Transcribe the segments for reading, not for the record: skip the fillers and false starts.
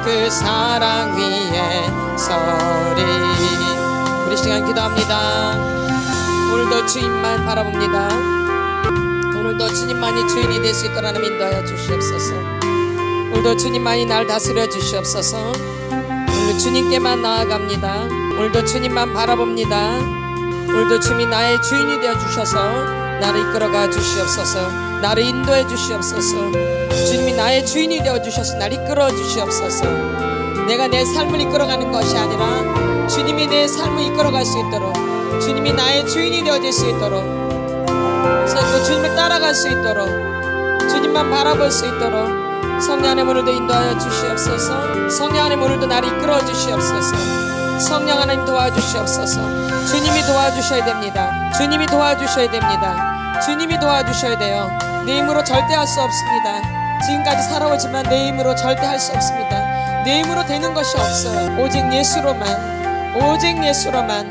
그 사랑 위에 서리. 우리 시간 기도합니다. 오늘도 주님만 바라봅니다. 오늘도 주님만이 주인이 될 수 있도록 하나님 인도하여 주시옵소서. 오늘도 주님만이 날 다스려 주시옵소서. 오늘도 주님께만 나아갑니다. 오늘도 주님만 바라봅니다. 오늘도 주님이 나의 주인이 되어 주셔서 나를 이끌어가 주시옵소서. 나를 인도해 주시옵소서. 주님이 나의 주인이 되어 주셔서 나를 이끌어 주시옵소서. 내가 내 삶을 이끌어가는 것이 아니라 주님이 내 삶을 이끌어갈 수 있도록, 주님이 나의 주인이 되어질 수 있도록, 그래서 주님을 따라갈 수 있도록, 주님만 바라볼 수 있도록 성령 하나님 오늘도 인도하여 주시옵소서. 성령 하나님 오늘도 나를 이끌어 주시옵소서. 성령 하나님 도와주시옵소서. 주님이 도와주셔야 됩니다. 주님이 도와주셔야 됩니다. 주님이 도와주셔야 돼요. 내 힘으로 절대 할 수 없습니다. 지금까지 살아오지만 내 힘으로 절대 할 수 없습니다. 내 힘으로 되는 것이 없어요. 오직 예수로만, 오직 예수로만,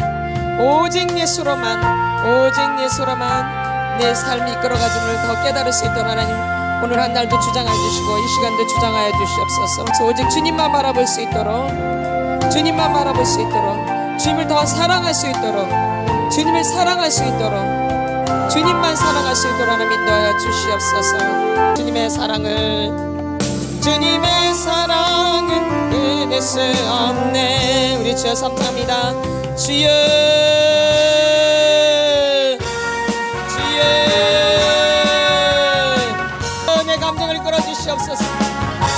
오직 예수로만, 오직 예수로만 내 삶이 이끌어가짐을 더 깨달을 수 있도록 하나님 오늘 한 날도 주장하여 주시고 이 시간도 주장하여 주시옵소서. 그래서 오직 주님만 바라볼 수 있도록, 주님만 바라볼 수 있도록, 주님을 더 사랑할 수 있도록, 주님을 사랑할 수 있도록, 주님만 사랑할 수 있도록 하나님 인도하여 주시옵소서. 주님의 사랑은 끊을 수 없네. 우리 주여 선포합니다. 주여, 주여, 내 감정을 끌어주시옵소서.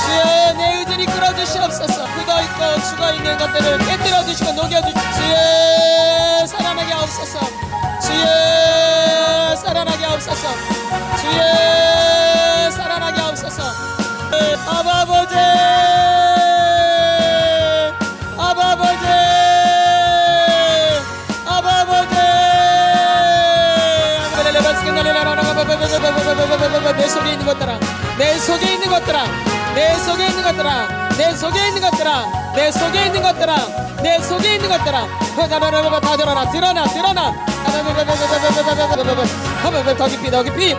주여, 내 의지를 끌어주시옵소서. 굳어있고 죽어있는 것들을 깨뜨려주시고 녹여주시고 주여 살아나게 하옵소서. 주여 살아나게 하옵소서. 주여 살아나게 하옵소서. 아버지, 아버지, 아버지. 내 속에 있는 것들아, 내 속에 있는 것들아, 내 속에 있는 것들아, 내 속에 있는 것들아, 내 속에 있는 것들아, 내 속에 있는 것들아, 다 드러나, 드러나, 드러나. 더 깊이, 더 깊이.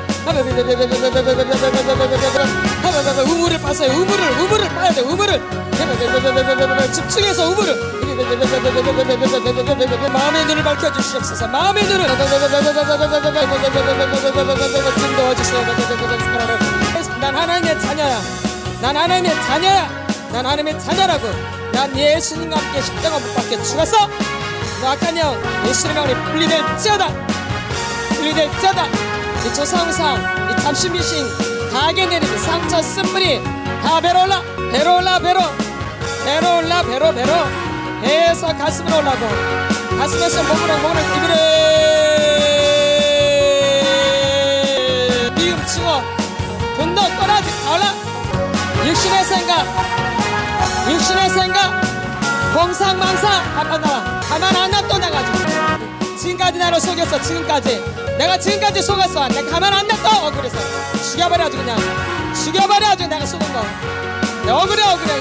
우물을 파세요. 우물을 파야 돼. 우물을 집중해서 우물을. 마음의 눈을 밝혀주시옵소서. 마음의 눈을 좀 도와주세요. 난 하나님의 자녀야. 난 하나님의 자녀야. 난 하나님의 자녀라고. 난 예수님과 함께 십자가 못 박혀 죽었어. 너 악한 영 예수님과 우리 분리될지어다. 분리될지어다. 이 조상상, 이 잡신미신 다하게 내리는 상처 쓴물이 다 배로 올라, 배로 올라, 배로, 배로 올라, 배로, 배로, 배에서 가슴으로 올라고, 가슴에서 목으로, 목으로 입으로 미움 치워 분노 떠나지 올라. 육신의 생각, 육신의 생각, 공상망상 가만 나와. 가만 안 놔둬. 나가지고 지금까지 나를 속였어. 지금까지 내가 지금까지 속았어. 내가 가만 안 놔둬. 억울해서 죽여버려. 아주 그냥 죽여버려. 아주 내가 속은 거. 내가 억울해. 억울해.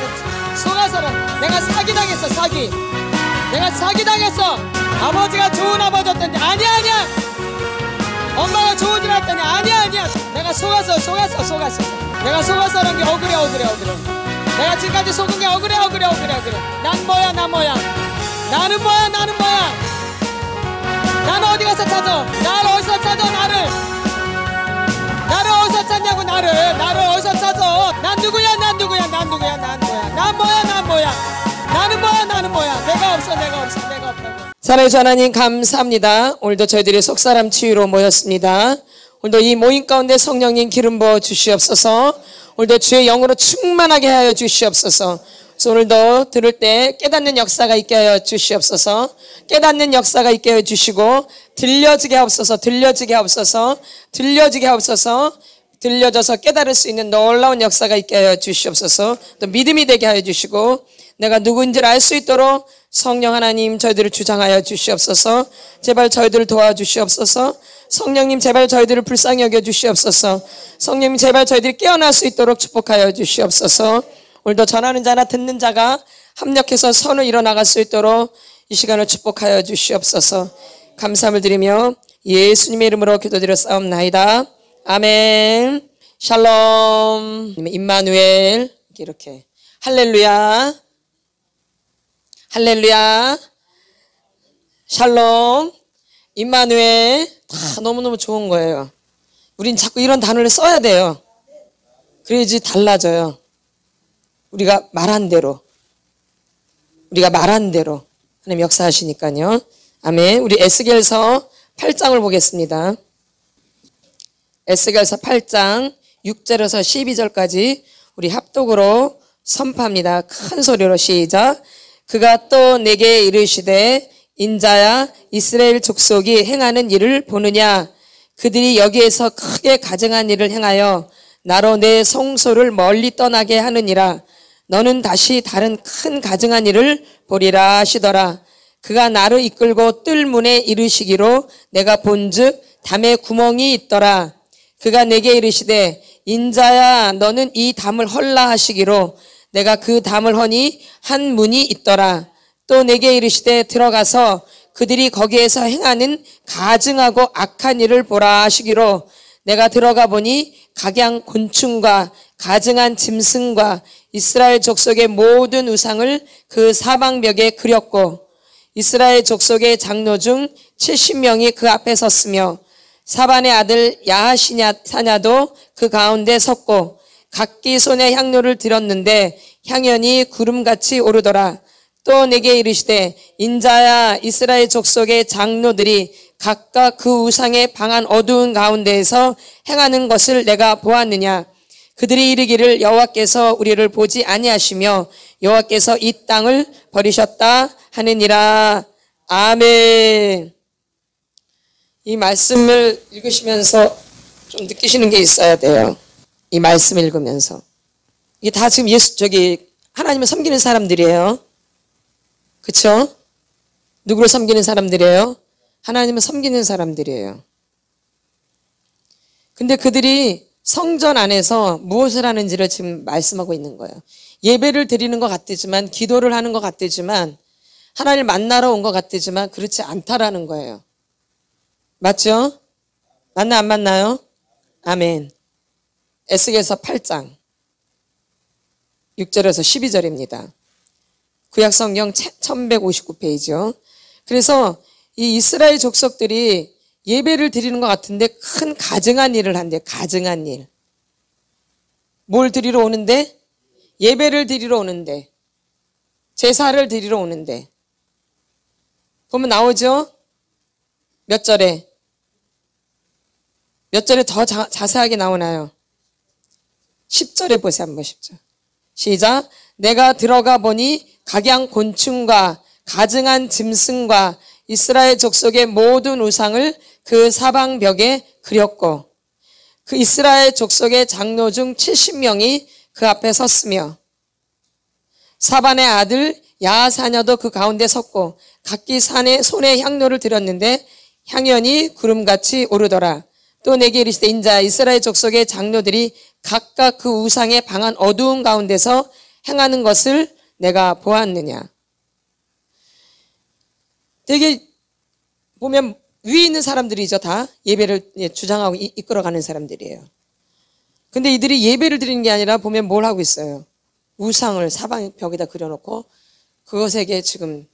속아서는 내가 사기당했어. 사기. 내가 사기당했어. 아버지가 좋은 아버지였던데 아니야, 아니야. 엄마가 좋은 줄 알았더니 아니야, 아니야. 내가 속았어. 내가 속아서 그런 게 억울해. 억울해. 억울해. 내가 지금까지 속은 게 억울해. 억울해. 억울해. 억울해. 난 뭐야. 난 뭐야. 나는 뭐야. 나는 뭐야. 나는 어디 가서 찾아. 나를 어디서 찾아. 나를 어디서 찾냐고. 나를 어디서 찾아. 난 누구야. 난 누구야. 난 누구야. 난 뭐야. 난 뭐야. 난 뭐야. 나는 뭐야. 나는 뭐야. 내가 없어. 내가 없어. 내가 없다고. 사랑해주신 하나님 감사합니다. 오늘도 저희들이 속사람 치유로 모였습니다. 오늘도 이 모임 가운데 성령님 기름 부어 주시옵소서. 오늘도 주의 영으로 충만하게 하여 주시옵소서. 그래서 오늘도 들을 때 깨닫는 역사가 있게 하여 주시옵소서. 깨닫는 역사가 있게 하여 주시고 들려지게 하옵소서. 들려지게 하옵소서. 들려지게 하옵소서. 들려져서 깨달을 수 있는 놀라운 역사가 있게 하여 주시옵소서. 또 믿음이 되게 하여 주시고 내가 누구인지를 알 수 있도록 성령 하나님 저희들을 주장하여 주시옵소서. 제발 저희들을 도와주시옵소서. 성령님 제발 저희들을 불쌍히 여겨 주시옵소서. 성령님 제발 저희들이 깨어날 수 있도록 축복하여 주시옵소서. 오늘도 전하는 자나 듣는 자가 합력해서 선을 이뤄나갈 수 있도록 이 시간을 축복하여 주시옵소서. 감사함을 드리며 예수님의 이름으로 기도드렸사옵나이다. 아멘. 샬롬. 임마누엘. 이렇게 할렐루야. 할렐루야. 샬롬. 임마누엘. 다 너무너무 좋은 거예요. 우린 자꾸 이런 단어를 써야 돼요. 그래야지 달라져요. 우리가 말한 대로. 하나님 역사하시니까요. 아멘. 우리 에스겔서 8장을 보겠습니다. 에스겔서 8장 6절에서 12절까지 우리 합독으로 선포합니다. 큰 소리로 시작. 그가 또 내게 이르시되 인자야 이스라엘 족속이 행하는 일을 보느냐. 그들이 여기에서 크게 가증한 일을 행하여 나로 내 성소를 멀리 떠나게 하느니라. 너는 다시 다른 큰 가증한 일을 보리라 하시더라. 그가 나를 이끌고 뜰문에 이르시기로 내가 본즉 담에 구멍이 있더라. 그가 내게 이르시되 인자야 너는 이 담을 헐라 하시기로 내가 그 담을 허니 한 문이 있더라. 또 내게 이르시되 들어가서 그들이 거기에서 행하는 가증하고 악한 일을 보라 하시기로 내가 들어가 보니 각양 곤충과 가증한 짐승과 이스라엘 족속의 모든 우상을 그 사방벽에 그렸고 이스라엘 족속의 장로 중 70명이 그 앞에 섰으며 사반의 아들 야하시냐도 그 가운데 섰고 각기 손에 향료를 들었는데 향연이 구름같이 오르더라. 또 내게 이르시되 인자야 이스라엘 족속의 장로들이 각각 그 우상의 방한 어두운 가운데에서 행하는 것을 내가 보았느냐. 그들이 이르기를 여호와께서 우리를 보지 아니하시며 여호와께서 이 땅을 버리셨다 하느니라. 아멘. 이 말씀을 읽으시면서 좀 느끼시는 게 있어야 돼요. 이 말씀 읽으면서 이게 다 지금 하나님을 섬기는 사람들이에요. 그쵸? 누구를 섬기는 사람들이에요? 하나님을 섬기는 사람들이에요. 근데 그들이 성전 안에서 무엇을 하는지를 지금 말씀하고 있는 거예요. 예배를 드리는 것 같지만, 기도를 하는 것 같지만, 하나님을 만나러 온 것 같지만 그렇지 않다라는 거예요. 맞죠? 맞나 안 맞나요? 아멘. 에스겔서 8장 6절에서 12절입니다. 구약성경 1159페이지요. 그래서 이 이스라엘 족속들이 예배를 드리는 것 같은데 큰 가증한 일을 한대요. 가증한 일. 뭘 드리러 오는데? 예배를 드리러 오는데. 제사를 드리러 오는데. 보면 나오죠? 몇 절에? 몇 절에 더 자세하게 나오나요? 10절에 보세요. 한번 10절. 시작. 내가 들어가 보니 각양 곤충과 가증한 짐승과 이스라엘 족속의 모든 우상을 그 사방벽에 그렸고 그 이스라엘 족속의 장로 중 70명이 그 앞에 섰으며 사반의 아들 야하사냐도 그 가운데 섰고 각기 손에 향료를 들었는데 향연이 구름같이 오르더라. 또 내게 이르시되 인자 이스라엘 족속의 장로들이 각각 그 우상의 방한 어두운 가운데서 행하는 것을 내가 보았느냐. 되게 보면 위에 있는 사람들이죠. 다 예배를 주장하고 이끌어가는 사람들이에요. 근데 이들이 예배를 드리는 게 아니라 보면 뭘 하고 있어요. 우상을 사방벽에다 그려놓고 그것에게 지금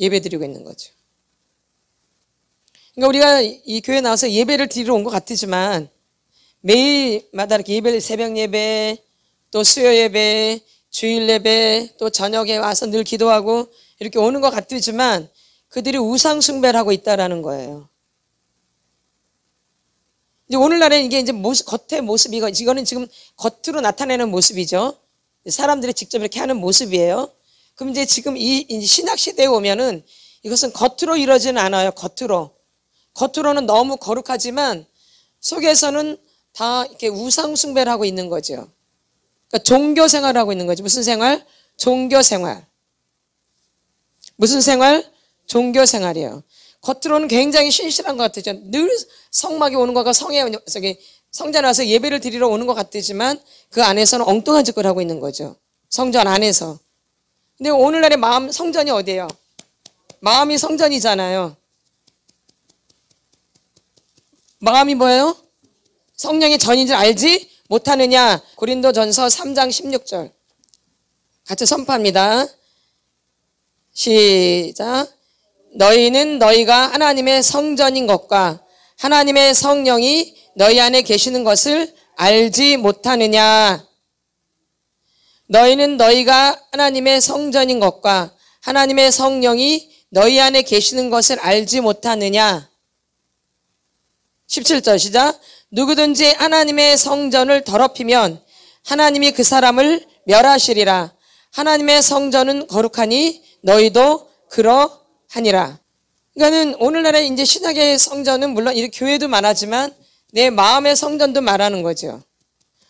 예배 드리고 있는 거죠. 그러니까 우리가 이 교회 나와서 예배를 드리러 온 것 같지만 매일마다 이렇게 예배, 새벽 예배, 또 수요 예배, 주일 예배, 또 저녁에 와서 늘 기도하고 이렇게 오는 것 같지만 그들이 우상 숭배를 하고 있다라는 거예요. 이제 오늘날에 이게 이제 겉의 모습이고 이거는 지금 겉으로 나타내는 모습이죠. 사람들이 직접 이렇게 하는 모습이에요. 그럼 이제 지금 이 신약 시대에 오면은 이것은 겉으로 이루어지는 않아요. 겉으로는 너무 거룩하지만 속에서는 다 이렇게 우상 숭배를 하고 있는 거죠. 그러니까 종교 생활을 하고 있는 거죠. 무슨 생활? 종교 생활. 무슨 생활? 종교 생활이에요. 겉으로는 굉장히 신실한 것 같죠. 늘 성막에 오는 것과 성전에 와서 예배를 드리러 오는 것 같지만 그 안에서는 엉뚱한 짓을 하고 있는 거죠. 성전 안에서. 근데 오늘날의 성전이 어디예요? 마음이 성전이잖아요. 마음이 뭐예요? 성령의 전인 줄 알지 못하느냐. 고린도전서 3장 16절. 같이 선포합니다. 시작. 너희는 너희가 하나님의 성전인 것과 하나님의 성령이 너희 안에 계시는 것을 알지 못하느냐. 너희는 너희가 하나님의 성전인 것과 하나님의 성령이 너희 안에 계시는 것을 알지 못하느냐. 17절 시작. 누구든지 하나님의 성전을 더럽히면 하나님이 그 사람을 멸하시리라. 하나님의 성전은 거룩하니 너희도 그러하니라. 그러니까는 오늘날의 이제 신약의 성전은 물론 이 교회도 말하지만 내 마음의 성전도 말하는 거죠.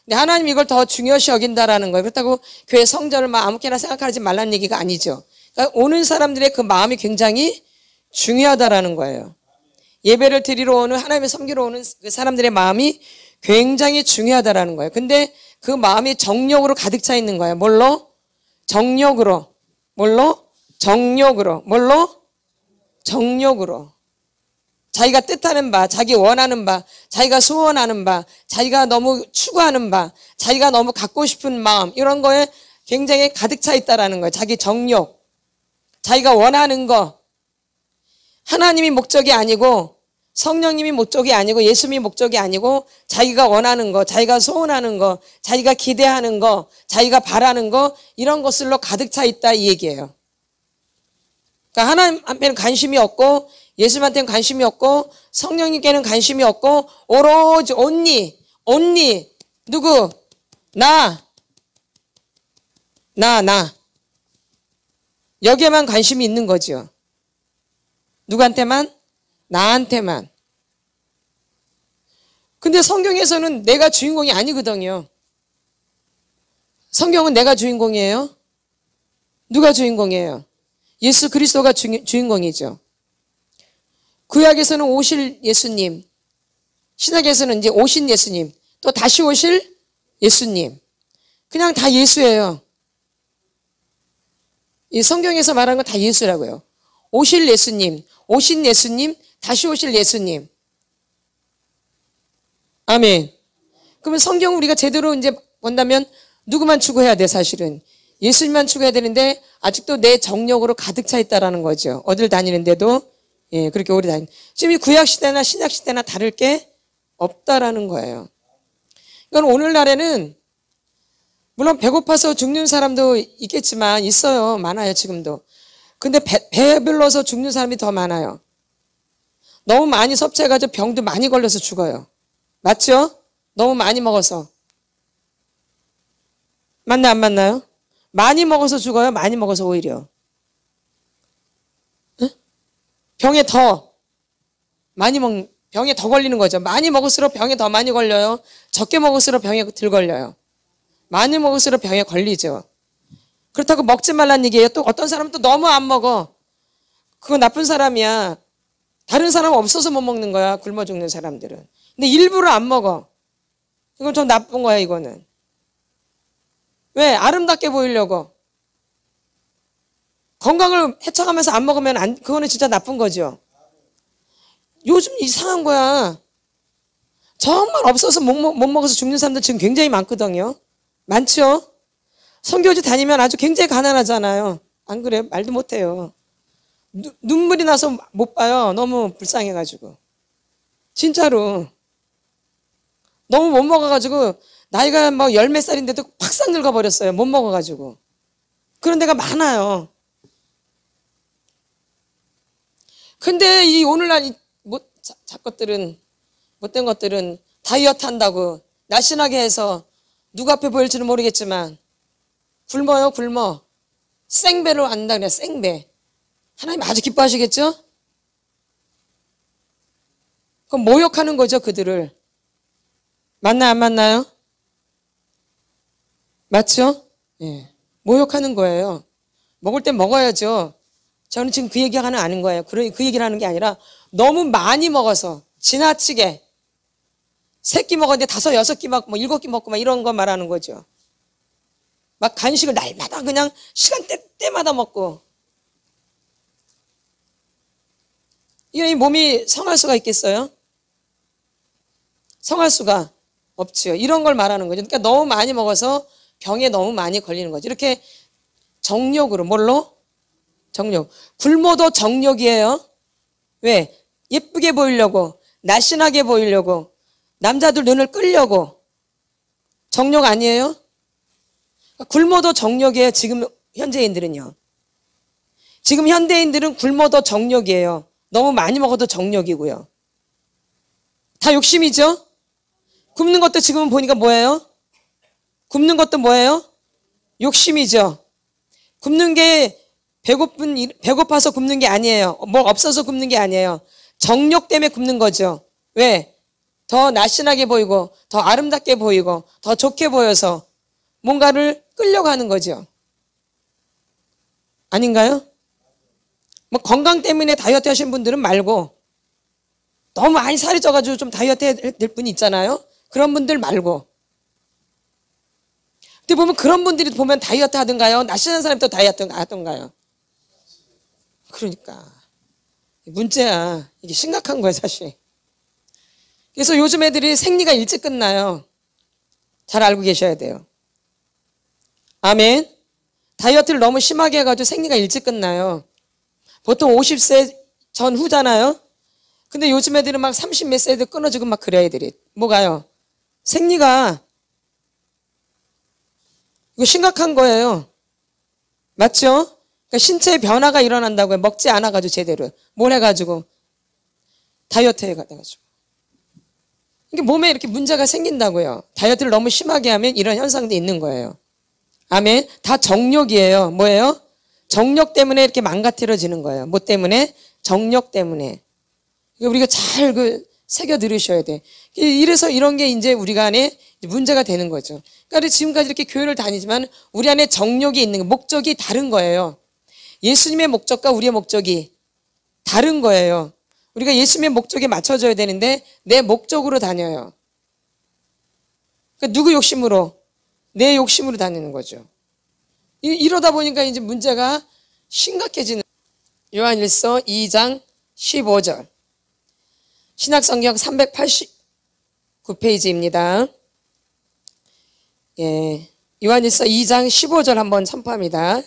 근데 하나님 이걸 더 중요시 여긴다라는 거예요. 그렇다고 교회 성전을 막 아무렇게나 생각하지 말라는 얘기가 아니죠. 그러니까 오는 사람들의 그 마음이 굉장히 중요하다라는 거예요. 예배를 드리러 오는, 하나님의 섬기러 오는 그 사람들의 마음이 굉장히 중요하다라는 거예요. 근데 그 마음이 정욕으로 가득 차 있는 거예요. 뭘로? 정욕으로. 뭘로? 정욕으로. 뭘로? 정욕으로. 자기가 뜻하는 바, 자기 원하는 바, 자기가 소원하는 바, 자기가 너무 추구하는 바, 자기가 너무 갖고 싶은 마음, 이런 거에 굉장히 가득 차 있다라는 거예요. 자기 정욕, 자기가 원하는 거. 하나님이 목적이 아니고, 성령님이 목적이 아니고, 예수님이 목적이 아니고, 자기가 원하는 거, 자기가 소원하는 거, 자기가 기대하는 거, 자기가 바라는 거, 이런 것들로 가득 차 있다 이 얘기예요. 그러니까 하나님한테는 관심이 없고, 예수님한테는 관심이 없고, 성령님께는 관심이 없고, 오로지 only 누구? 나. 여기에만 관심이 있는 거죠. 누구한테만? 나한테만. 근데 성경에서는 내가 주인공이 아니거든요. 성경은 내가 주인공이에요. 누가 주인공이에요? 예수 그리스도가 주인공이죠. 구약에서는 오실 예수님, 신약에서는 이제 오신 예수님, 또 다시 오실 예수님. 그냥 다 예수예요. 이 성경에서 말하는 건 다 예수라고요. 오실 예수님, 오신 예수님, 다시 오실 예수님. 아멘. 그러면 성경을 우리가 제대로 이제 본다면 누구만 추구해야 돼, 사실은? 예수님만 추구해야 되는데 아직도 내 정욕으로 가득 차 있다라는 거죠. 어딜 다니는데도 그렇게 오래 다니는. 지금 이 구약 시대나 신약 시대나 다를 게 없다라는 거예요. 그러니까 오늘날에는 물론 배고파서 죽는 사람도 있겠지만 있어요. 많아요, 지금도. 근데 배불러서 죽는 사람이 더 많아요. 너무 많이 섭취해가지고 병도 많이 걸려서 죽어요. 맞죠? 너무 많이 먹어서. 맞나 안 맞나요? 많이 먹어서 죽어요? 많이 먹어서 오히려? 응? 병에 더 걸리는 거죠. 많이 먹을수록 병에 더 많이 걸려요. 적게 먹을수록 병에 덜 걸려요. 많이 먹을수록 병에 걸리죠. 그렇다고 먹지 말란 얘기예요. 또 어떤 사람은 또 너무 안 먹어. 그거 나쁜 사람이야. 다른 사람은 없어서 못 먹는 거야. 굶어 죽는 사람들은. 근데 일부러 안 먹어. 이건 좀 나쁜 거야, 이거는. 왜? 아름답게 보이려고. 건강을 해쳐가면서 안 먹으면 그거는 진짜 나쁜 거죠. 요즘 이상한 거야. 정말 없어서 못 먹어서 죽는 사람들 지금 굉장히 많거든요. 많죠? 선교지 다니면 아주 굉장히 가난하잖아요. 안 그래요? 말도 못해요. 눈물이 나서 못 봐요. 너무 불쌍해가지고. 진짜로. 너무 못 먹어가지고 나이가 뭐 열 몇 살인데도 팍싹 늙어버렸어요. 못 먹어가지고. 그런 데가 많아요. 근데 이 오늘날 못된 것들은 다이어트 한다고 날씬하게 해서 누구 앞에 보일지는 모르겠지만 굶어요, 굶어. 생배로 한다 그래, 생배. 하나님 아주 기뻐하시겠죠? 그럼 모욕하는 거죠, 그들을. 맞나요, 안 맞나요? 맞죠? 예. 모욕하는 거예요. 먹을 땐 먹어야죠. 저는 지금 그 얘기가 아는 거예요. 그 얘기를 하는 게 아니라 너무 많이 먹어서 지나치게 세 끼 먹었는데 5, 6끼 먹고 7끼 먹고 막 이런 거 말하는 거죠. 막 간식을 날마다 그냥 시간대마다 먹고. 이 몸이 성할 수가 있겠어요? 성할 수가 없죠. 이런 걸 말하는 거죠. 그러니까 너무 많이 먹어서 병에 너무 많이 걸리는 거죠. 이렇게 정욕으로. 뭘로? 정욕. 굶어도 정욕이에요. 왜? 예쁘게 보이려고, 날씬하게 보이려고, 남자들 눈을 끌려고. 정욕 아니에요? 굶어도 정욕이에요. 지금 현재인들은요. 지금 현대인들은 굶어도 정욕이에요. 너무 많이 먹어도 정욕이고요. 다 욕심이죠? 굶는 것도 지금은 보니까 뭐예요? 굶는 것도 뭐예요? 욕심이죠. 굶는 게 배고파서 굶는 게 아니에요. 뭐 없어서 굶는 게 아니에요. 정욕 때문에 굶는 거죠. 왜? 더 날씬하게 보이고, 더 아름답게 보이고, 더 좋게 보여서 뭔가를 끌려가는 거죠. 아닌가요? 뭐 건강 때문에 다이어트 하신 분들은 말고, 너무 많이 살이 쪄가지고 좀 다이어트 해야 될 분이 있잖아요. 그런 분들 말고. 근데 보면 그런 분들이 보면 다이어트 하던가요? 날씬한 사람이 또 다이어트 하던가요? 그러니까 문제야. 이게 심각한 거예요, 사실. 그래서 요즘 애들이 생리가 일찍 끝나요. 잘 알고 계셔야 돼요. 아멘. 다이어트를 너무 심하게 해가지고 생리가 일찍 끝나요. 보통 50세 전후잖아요. 근데 요즘 애들은 막 30 몇 세도 끊어지고 막 그래, 애들이. 뭐가요? 생리가. 이거 심각한 거예요. 맞죠? 그러니까 신체의 변화가 일어난다고요. 먹지 않아가지고 제대로. 뭘 해가지고? 다이어트 해가지고. 이게 몸에 이렇게 문제가 생긴다고요. 다이어트를 너무 심하게 하면 이런 현상도 있는 거예요. 아멘. 다 정욕이에요. 뭐예요? 정욕 때문에 이렇게 망가뜨려지는 거예요. 뭐 때문에? 정욕 때문에. 우리가 잘 새겨 들으셔야 돼. 이래서 이런 게 이제 우리가 안에 문제가 되는 거죠. 그러니까 지금까지 이렇게 교회를 다니지만 우리 안에 정욕이 있는 거, 목적이 다른 거예요. 예수님의 목적과 우리의 목적이 다른 거예요. 우리가 예수님의 목적에 맞춰져야 되는데 내 목적으로 다녀요. 그러니까 누구 욕심으로? 내 욕심으로 다니는 거죠. 이러다 보니까 이제 문제가 심각해지는. 요한일서 2장 15절. 신약성경 389페이지입니다. 예, 요한일서 2장 15절 한번 선포합니다.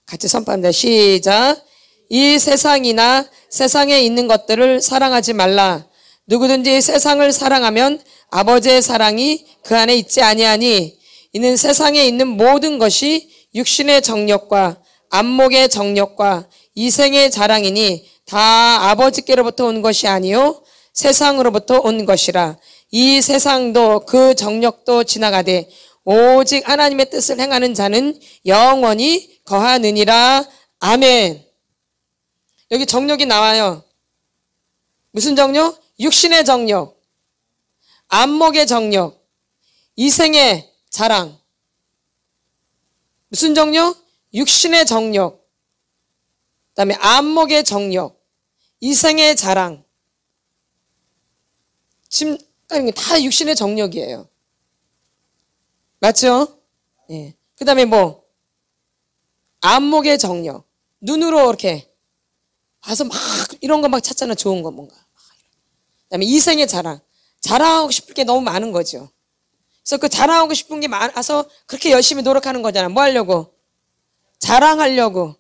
같이 선포합니다. 시작. 이 세상이나 세상에 있는 것들을 사랑하지 말라. 누구든지 세상을 사랑하면 아버지의 사랑이 그 안에 있지 아니하니 이는 세상에 있는 모든 것이 육신의 정욕과 안목의 정욕과 이생의 자랑이니 다 아버지께로부터 온 것이 아니요 세상으로부터 온 것이라. 이 세상도 그 정욕도 지나가되 오직 하나님의 뜻을 행하는 자는 영원히 거하느니라. 아멘. 여기 정욕이 나와요. 무슨 정욕? 육신의 정욕, 안목의 정욕, 이생의 자랑. 무슨 정욕? 육신의 정욕, 그 다음에 안목의 정욕, 이생의 자랑. 지금 다 육신의 정욕이에요. 맞죠? 예. 그 다음에 뭐? 안목의 정욕. 눈으로 이렇게 봐서 막 이런 거 막 찾잖아. 좋은 거 뭔가. 그 다음에 이생의 자랑. 자랑하고 싶을 게 너무 많은 거죠. 그래서 그 자랑하고 싶은 게 많아서 그렇게 열심히 노력하는 거잖아. 뭐 하려고? 자랑하려고.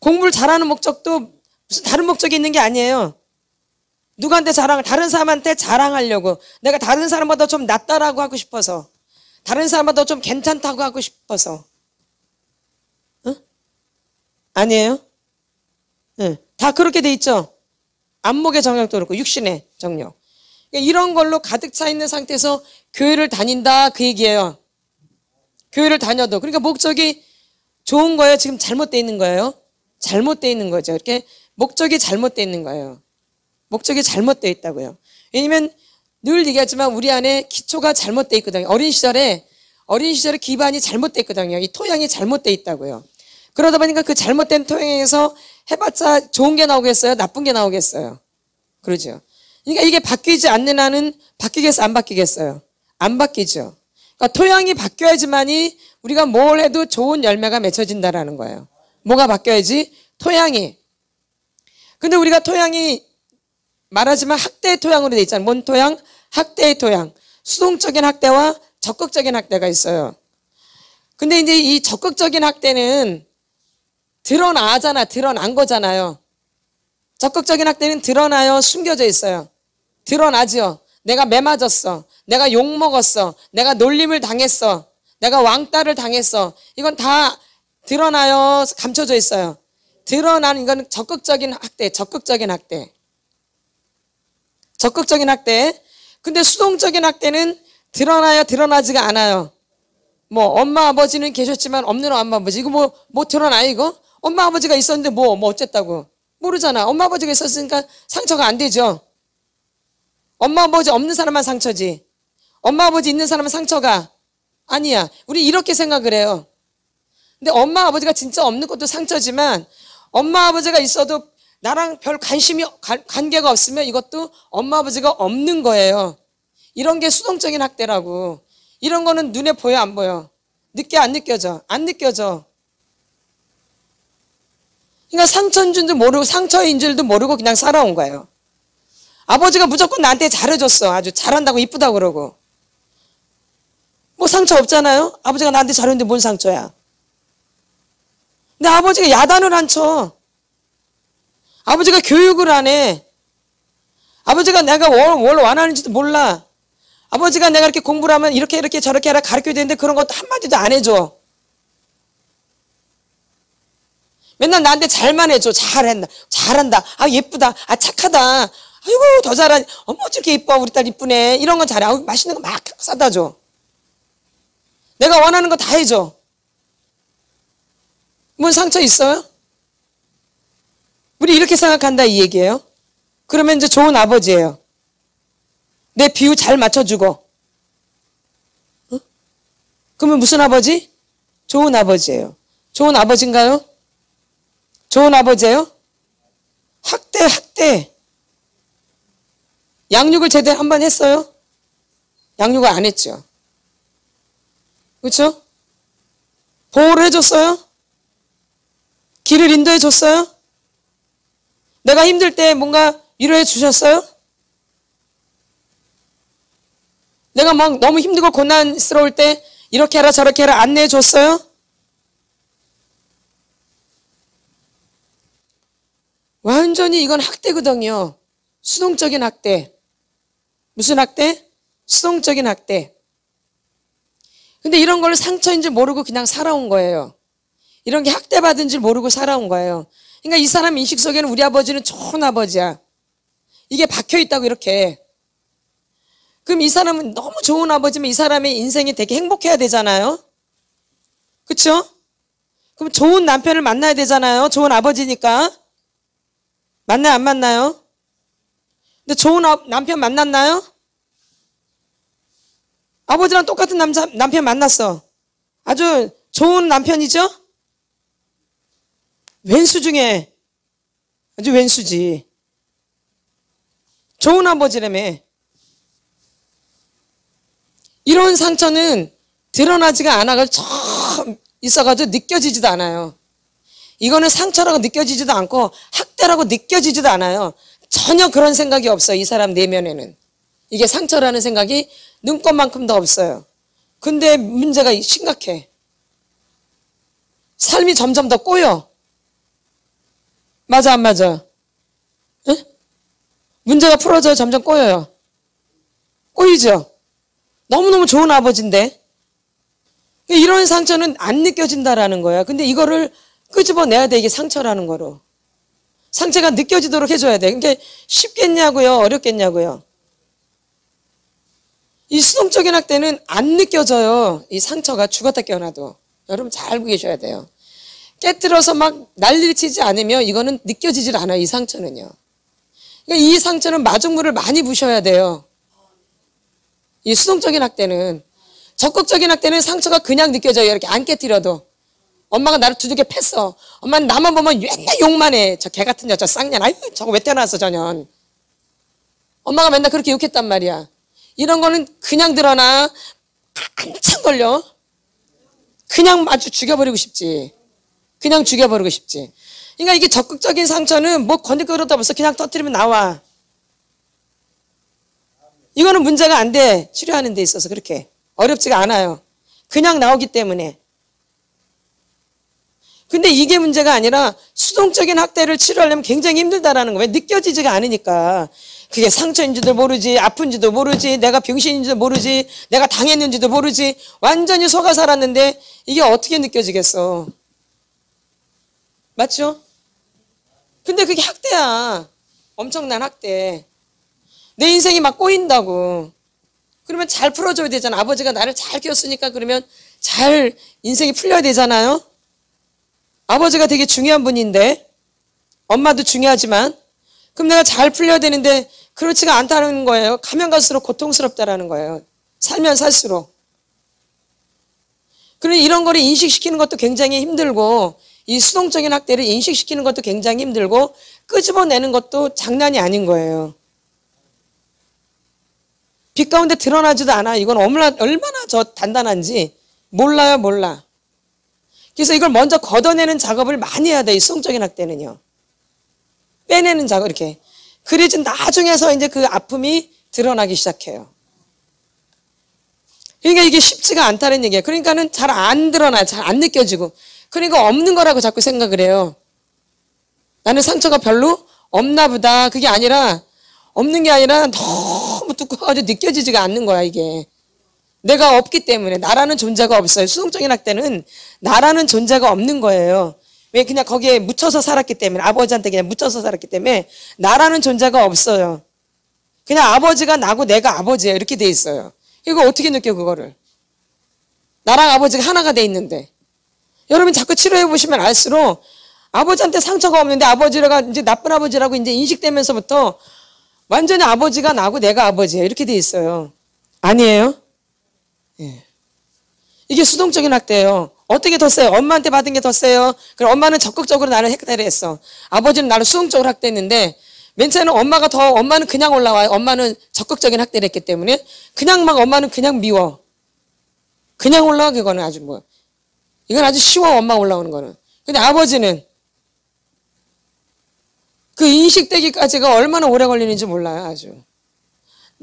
공부를 잘하는 목적도 무슨 다른 목적이 있는 게 아니에요. 누구한테 다른 사람한테 자랑하려고. 내가 다른 사람보다 좀 낫다라고 하고 싶어서. 다른 사람보다 좀 괜찮다고 하고 싶어서. 응? 아니에요? 응. 다 그렇게 돼 있죠? 안목의 정욕도 그렇고 육신의 정욕. 그러니까 이런 걸로 가득 차 있는 상태에서 교회를 다닌다 그 얘기예요. 교회를 다녀도. 그러니까 목적이 좋은 거예요? 지금 잘못되어 있는 거예요? 잘못되어 있는 거죠. 이렇게 목적이 잘못되어 있는 거예요. 목적이 잘못되어 있다고요. 왜냐면 늘 얘기하지만 우리 안에 기초가 잘못되어 있거든요. 어린 시절에 기반이 잘못되어 있거든요. 이 토양이 잘못되어 있다고요. 그러다 보니까 그 잘못된 토양에서 해봤자 좋은 게 나오겠어요? 나쁜 게 나오겠어요? 그러죠. 그러니까 이게 바뀌지 않는 한은 바뀌겠어요? 안 바뀌겠어요? 안 바뀌죠. 그러니까 토양이 바뀌어야지만이 우리가 뭘 해도 좋은 열매가 맺혀진다라는 거예요. 뭐가 바뀌어야지? 토양이. 근데 우리가 토양이 말하지만 학대의 토양으로 돼 있잖아요. 뭔 토양? 학대의 토양. 수동적인 학대와 적극적인 학대가 있어요. 근데 이제 이 적극적인 학대는 드러난 거잖아요. 적극적인 학대는 드러나요, 숨겨져 있어요? 드러나죠. 내가 매 맞았어. 내가 욕 먹었어. 내가 놀림을 당했어. 내가 왕따를 당했어. 이건 다 드러나요, 감춰져 있어요? 드러나는 이건 적극적인 학대, 적극적인 학대. 적극적인 학대. 근데 수동적인 학대는 드러나요, 드러나지가 않아요? 뭐 엄마 아버지는 계셨지만 없는 엄마 아버지 이거 뭐 드러나 이거? 엄마 아버지가 있었는데 뭐 어쨌다고? 모르잖아. 엄마 아버지가 있었으니까 상처가 안 되죠. 엄마 아버지 없는 사람만 상처지. 엄마 아버지 있는 사람은 상처가 아니야. 우리 이렇게 생각을 해요. 근데 엄마 아버지가 진짜 없는 것도 상처지만 엄마 아버지가 있어도 나랑 별 관계가 없으면 이것도 엄마 아버지가 없는 거예요. 이런 게 수동적인 학대라고. 이런 거는 눈에 보여 안 보여? 안 느껴져? 안 느껴져. 그러니까 상처인 줄도 모르고 상처인 줄도 모르고 그냥 살아온 거예요. 아버지가 무조건 나한테 잘해줬어. 아주 잘한다고 이쁘다고 그러고. 뭐 상처 없잖아요? 아버지가 나한테 잘했는데 뭔 상처야? 근데 아버지가 야단을 안 쳐. 아버지가 교육을 안 해. 아버지가 내가 뭘 원하는지도 몰라. 아버지가 내가 이렇게 공부를 하면 이렇게 저렇게 하라 가르쳐야 되는데 그런 것도 한마디도 안 해줘. 맨날 나한테 잘만 해줘. 잘한다. 아 예쁘다. 아 착하다. 아이고 더 잘하니. 어머 저렇게 이뻐. 우리 딸 이쁘네. 이런 건 잘해. 맛있는 거 막 사다 줘. 내가 원하는 거 다 해줘. 뭔 상처 있어요? 우리 이렇게 생각한다 이 얘기예요. 그러면 이제 좋은 아버지예요. 내 비유 잘 맞춰주고. 어? 그러면 무슨 아버지? 좋은 아버지예요. 좋은 아버지인가요? 좋은 아버지예요? 학대. 양육을 제대로 한번 했어요? 양육을 안 했죠. 그렇죠? 보호를 해줬어요? 길을 인도해 줬어요? 내가 힘들 때 뭔가 위로해 주셨어요? 내가 막 너무 힘들고 고난스러울 때 이렇게 해라 저렇게 해라 안내해 줬어요? 완전히 이건 학대거든요. 수동적인 학대. 무슨 학대? 수동적인 학대. 근데 이런 걸 상처인 줄 모르고 그냥 살아온 거예요. 이런 게 학대받은 줄 모르고 살아온 거예요. 그러니까 이 사람 인식 속에는 우리 아버지는 좋은 아버지야. 이게 박혀있다고 이렇게. 그럼 이 사람은 너무 좋은 아버지면 이 사람의 인생이 되게 행복해야 되잖아요. 그렇죠? 그럼 좋은 남편을 만나야 되잖아요. 좋은 아버지니까. 만나요 안 만나요? 근데 좋은 남편 만났나요? 아버지랑 똑같은 남편 만났어. 아주 좋은 남편이죠? 왼수 중에 아주 왼수지. 좋은 아버지라며. 이런 상처는 드러나지가 않아가지고 처음 있어가지고 느껴지지도 않아요. 이거는 상처라고 느껴지지도 않고 학대라고 느껴지지도 않아요. 전혀 그런 생각이 없어요. 이 사람 내면에는. 이게 상처라는 생각이 눈꼽만큼도 없어요. 근데 문제가 심각해. 삶이 점점 더 꼬여. 맞아 안 맞아? 에? 문제가 풀어져요. 점점 꼬여요. 꼬이죠? 너무너무 좋은 아버지인데 이런 상처는 안 느껴진다라는 거야. 근데 이거를 끄집어내야 돼. 이게 상처라는 거로. 상처가 느껴지도록 해줘야 돼. 그러니까 쉽겠냐고요? 어렵겠냐고요? 이 수동적인 학대는 안 느껴져요. 이 상처가 죽었다 깨어나도. 여러분 잘 알고 계셔야 돼요. 깨뜨려서 막 난리를 치지 않으면 이거는 느껴지질 않아요. 이 상처는요. 그러니까 이 상처는 마중물을 많이 부셔야 돼요. 이 수동적인 학대는. 적극적인 학대는 상처가 그냥 느껴져요. 이렇게 안 깨뜨려도. 엄마가 나를 두들겨 팼어. 엄마는 나만 보면 맨날 욕만 해. 저 개 같은 여자 쌍년. 아유 저거 왜 태어났어 저년. 엄마가 맨날 그렇게 욕했단 말이야. 이런 거는 그냥 드러나 한참 걸려. 그냥 아주 죽여버리고 싶지. 그냥 죽여버리고 싶지. 그러니까 이게 적극적인 상처는 뭐 건들 거라도 없어. 그냥 터뜨리면 나와. 이거는 문제가 안 돼. 치료하는 데 있어서 그렇게 어렵지가 않아요. 그냥 나오기 때문에. 근데 이게 문제가 아니라 수동적인 학대를 치료하려면 굉장히 힘들다라는 거예요. 왜? 느껴지지가 않으니까. 그게 상처인지도 모르지, 아픈지도 모르지, 내가 병신인지도 모르지, 내가 당했는지도 모르지, 완전히 속아 살았는데 이게 어떻게 느껴지겠어? 맞죠? 근데 그게 학대야. 엄청난 학대. 내 인생이 막 꼬인다고. 그러면 잘 풀어줘야 되잖아. 아버지가 나를 잘 키웠으니까 그러면 잘 인생이 풀려야 되잖아요. 아버지가 되게 중요한 분인데, 엄마도 중요하지만, 그럼 내가 잘 풀려야 되는데 그렇지가 않다는 거예요. 가면 갈수록 고통스럽다라는 거예요. 살면 살수록. 그러니 이런 거를 인식시키는 것도 굉장히 힘들고, 이 수동적인 학대를 인식시키는 것도 굉장히 힘들고, 끄집어내는 것도 장난이 아닌 거예요. 빛 가운데 드러나지도 않아. 이건 얼마나 저 단단한지 몰라요, 몰라. 그래서 이걸 먼저 걷어내는 작업을 많이 해야 돼, 이 수동적인 학대는요. 빼내는 작업, 이렇게. 그래야지 나중에서 이제 그 아픔이 드러나기 시작해요. 그러니까 이게 쉽지가 않다는 얘기예요. 그러니까는 잘 안 드러나요. 잘 안 느껴지고. 그러니까 없는 거라고 자꾸 생각을 해요. 나는 상처가 별로 없나 보다. 그게 아니라, 없는 게 아니라 너무 두꺼워가지고 느껴지지가 않는 거야, 이게. 내가 없기 때문에. 나라는 존재가 없어요. 수동적인 학대는 나라는 존재가 없는 거예요. 왜? 그냥 거기에 묻혀서 살았기 때문에. 아버지한테 그냥 묻혀서 살았기 때문에 나라는 존재가 없어요. 그냥 아버지가 나고 내가 아버지예요. 이렇게 돼 있어요. 이거 어떻게 느껴, 그거를? 나랑 아버지가 하나가 돼 있는데. 여러분 자꾸 치료해 보시면 알수록 아버지한테 상처가 없는데 아버지가 이제 나쁜 아버지라고 이제 인식되면서부터 완전히 아버지가 나고 내가 아버지예요. 이렇게 돼 있어요. 아니에요? 예. 이게 수동적인 학대예요. 어떻게 더 세요? 엄마한테 받은 게 더 세요. 그럼 엄마는 적극적으로 나를 학대를 했어. 아버지는 나를 수동적으로 학대했는데 맨 처음에는 엄마는 그냥 올라와요. 엄마는 적극적인 학대를 했기 때문에 그냥 막 엄마는 그냥 미워. 그냥 올라와. 그거는 아주 뭐 이건 아주 쉬워. 엄마 올라오는 거는. 근데 아버지는 그 인식되기까지가 얼마나 오래 걸리는지 몰라요. 아주.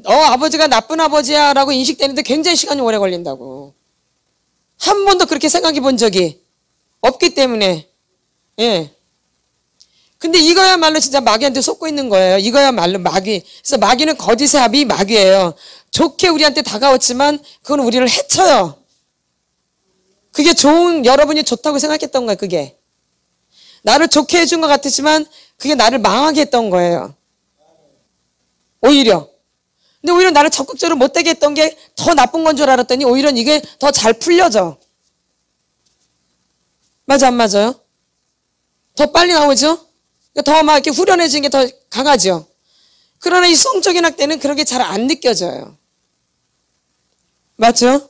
아버지가 나쁜 아버지야 라고 인식되는데 굉장히 시간이 오래 걸린다고. 한 번도 그렇게 생각해 본 적이 없기 때문에. 예. 근데 이거야말로 진짜 마귀한테 속고 있는 거예요. 이거야말로 마귀. 그래서 마귀는 거짓의 합이 마귀예요. 좋게 우리한테 다가왔지만 그건 우리를 해쳐요. 그게 여러분이 좋다고 생각했던 거예요. 그게. 나를 좋게 해준 것 같았지만 그게 나를 망하게 했던 거예요. 오히려. 근데 오히려 나를 적극적으로 못되게 했던 게 더 나쁜 건 줄 알았더니 오히려 이게 더 잘 풀려져. 맞아, 안 맞아요? 더 빨리 나오죠? 더 막 이렇게 후련해지는 게 더 강하죠? 그러나 이 수동적인 학대는 그런 게 잘 안 느껴져요. 맞죠?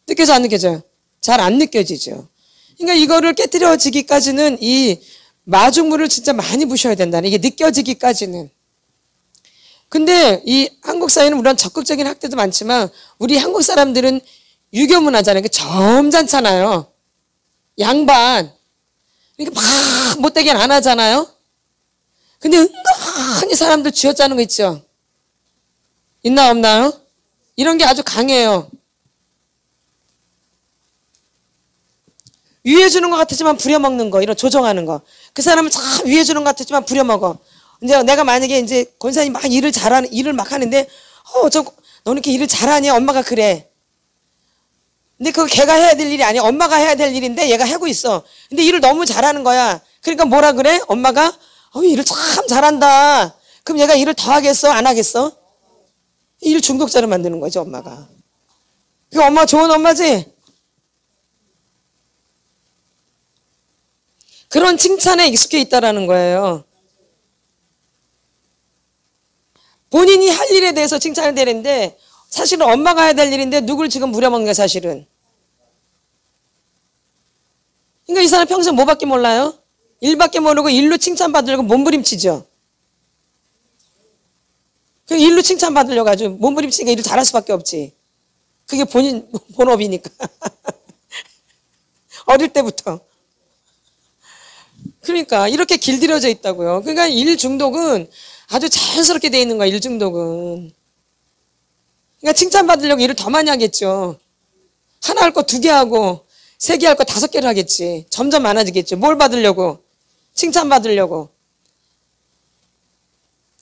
느껴져, 안 느껴져요? 잘 안 느껴지죠? 그러니까 이거를 깨뜨려지기까지는 이 마중물을 진짜 많이 부셔야 된다는, 이게 느껴지기까지는. 근데 이 한국 사회는 물론 적극적인 학대도 많지만 우리 한국 사람들은 유교 문화잖아요. 점잖잖아요. 양반. 그러니까 막 못되게 안 하잖아요. 근데 은근히 사람들 쥐어짜는 거 있죠. 있나 없나요? 이런 게 아주 강해요. 위해주는 것 같았지만 부려먹는 거, 이런 조정하는 거. 그 사람은 참 위해주는 것 같았지만 부려먹어. 이제 내가 만약에 이제 권사님 막 일을 막 하는데, 너는 이렇게 일을 잘하냐? 엄마가 그래. 근데 그거 걔가 해야 될 일이 아니야. 엄마가 해야 될 일인데 얘가 하고 있어. 근데 일을 너무 잘하는 거야. 그러니까 뭐라 그래? 엄마가, 일을 참 잘한다. 그럼 얘가 일을 더 하겠어? 안 하겠어? 일 중독자를 만드는 거죠, 엄마가. 그 엄마 좋은 엄마지? 그런 칭찬에 익숙해 있다라는 거예요. 본인이 할 일에 대해서 칭찬을 되는데 사실은 엄마가 해야 될 일인데 누굴 지금 무려먹는 게 사실은. 그러니까 이 사람 평생 뭐밖에 몰라요? 일밖에 모르고 일로 칭찬받으려고 몸부림치죠. 그 일로 칭찬받으려고 아주 몸부림치니까 일을 잘할 수밖에 없지. 그게 본인 본업이니까. 어릴 때부터. 그러니까 이렇게 길들여져 있다고요. 그러니까 일 중독은 아주 자연스럽게 돼 있는 거야. 일 중독은. 그러니까 칭찬받으려고 일을 더 많이 하겠죠. 하나 할 거 두 개 하고 3개 할 거 5개를 하겠지. 점점 많아지겠죠. 뭘 받으려고? 칭찬받으려고.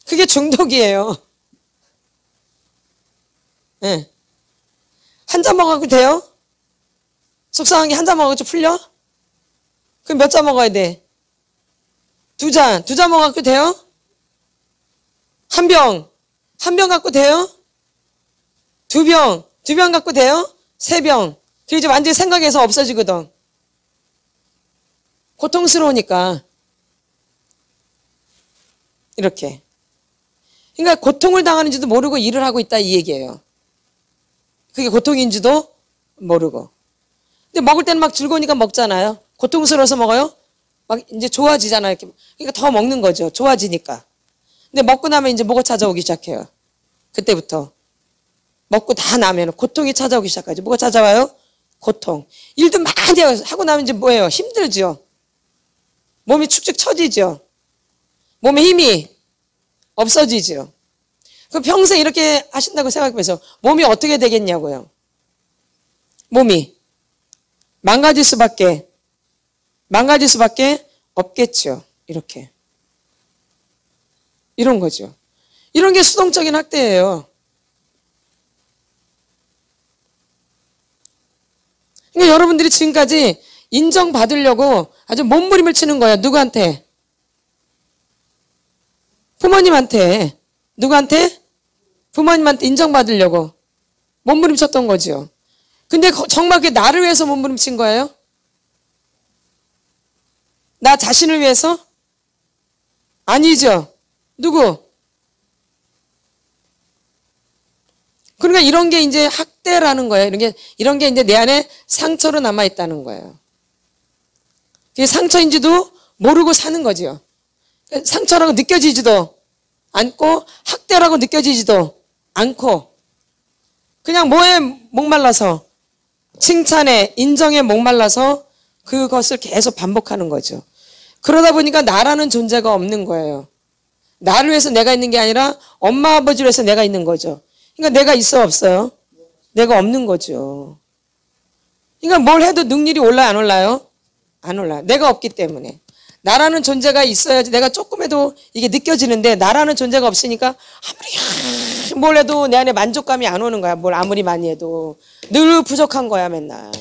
그게 중독이에요. 네. 한 잔 먹어도 돼요? 속상한 게 한 잔 먹어도 풀려? 그럼 몇 잔 먹어야 돼? 2잔. 2잔 먹어도 돼요? 한 병 갖고 돼요? 2병. 2병 갖고 돼요? 3병. 그게 이제 완전히 생각에서 없어지거든. 고통스러우니까. 이렇게. 그러니까 고통을 당하는지도 모르고 일을 하고 있다 이 얘기예요. 그게 고통인지도 모르고. 근데 먹을 때는 막 즐거우니까 먹잖아요. 고통스러워서 먹어요? 막 이제 좋아지잖아요. 이렇게. 그러니까 더 먹는 거죠. 좋아지니까. 근데 먹고 나면 이제 뭐가 찾아오기 시작해요. 그때부터. 먹고 다 나면 고통이 찾아오기 시작하죠. 뭐가 찾아와요? 고통. 일도 많이 하고 나면 이제 뭐예요? 힘들죠. 몸이 축축 처지죠. 몸에 힘이 없어지죠. 그럼 평생 이렇게 하신다고 생각해서 몸이 어떻게 되겠냐고요. 몸이 망가질 수밖에 없겠죠. 이렇게. 이런 거죠. 이런 게 수동적인 학대예요. 그러니까 여러분들이 지금까지 인정받으려고 아주 몸부림을 치는 거예요. 누구한테? 부모님한테. 누구한테? 부모님한테 인정받으려고 몸부림 쳤던 거죠. 근데 정말 그게 나를 위해서 몸부림 친 거예요? 나 자신을 위해서? 아니죠. 누구? 그러니까 이런 게 이제 학대라는 거예요. 이런 게 이제 내 안에 상처로 남아있다는 거예요. 그게 상처인지도 모르고 사는 거죠. 상처라고 느껴지지도 않고, 학대라고 느껴지지도 않고, 그냥 뭐에 목말라서, 칭찬에, 인정에 목말라서 그것을 계속 반복하는 거죠. 그러다 보니까 나라는 존재가 없는 거예요. 나를 위해서 내가 있는 게 아니라 엄마 아버지를 위해서 내가 있는 거죠. 그러니까 내가 있어 없어요? 내가 없는 거죠. 그러니까 뭘 해도 능률이 올라요 안 올라요? 안 올라요. 내가 없기 때문에. 나라는 존재가 있어야지 내가 조금 해도 이게 느껴지는데 나라는 존재가 없으니까 아무리 뭘 해도 내 안에 만족감이 안 오는 거야. 뭘 아무리 많이 해도. 늘 부족한 거야 맨날.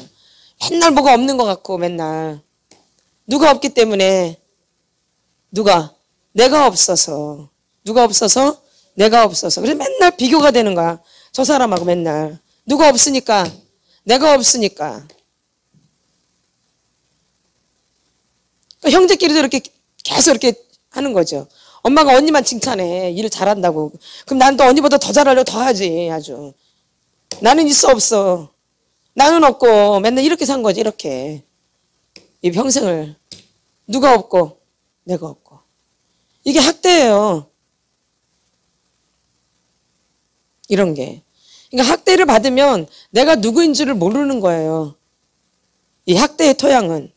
맨날 뭐가 없는 것 같고 맨날. 누가 없기 때문에. 누가? 내가 없어서. 누가 없어서? 내가 없어서. 그래서 맨날 비교가 되는 거야. 저 사람하고 맨날. 누가 없으니까. 내가 없으니까. 그러니까 형제끼리도 이렇게 계속 이렇게 하는 거죠. 엄마가 언니만 칭찬해. 일 잘한다고. 그럼 난 또 언니보다 더 잘하려고 더 하지. 아주. 나는 있어 없어. 나는 없고 맨날 이렇게 산 거지. 이렇게. 이 평생을. 누가 없고 내가 없고. 이게 학대예요. 이런 게. 그러니까 학대를 받으면 내가 누구인 줄을 모르는 거예요. 이 학대의 토양은.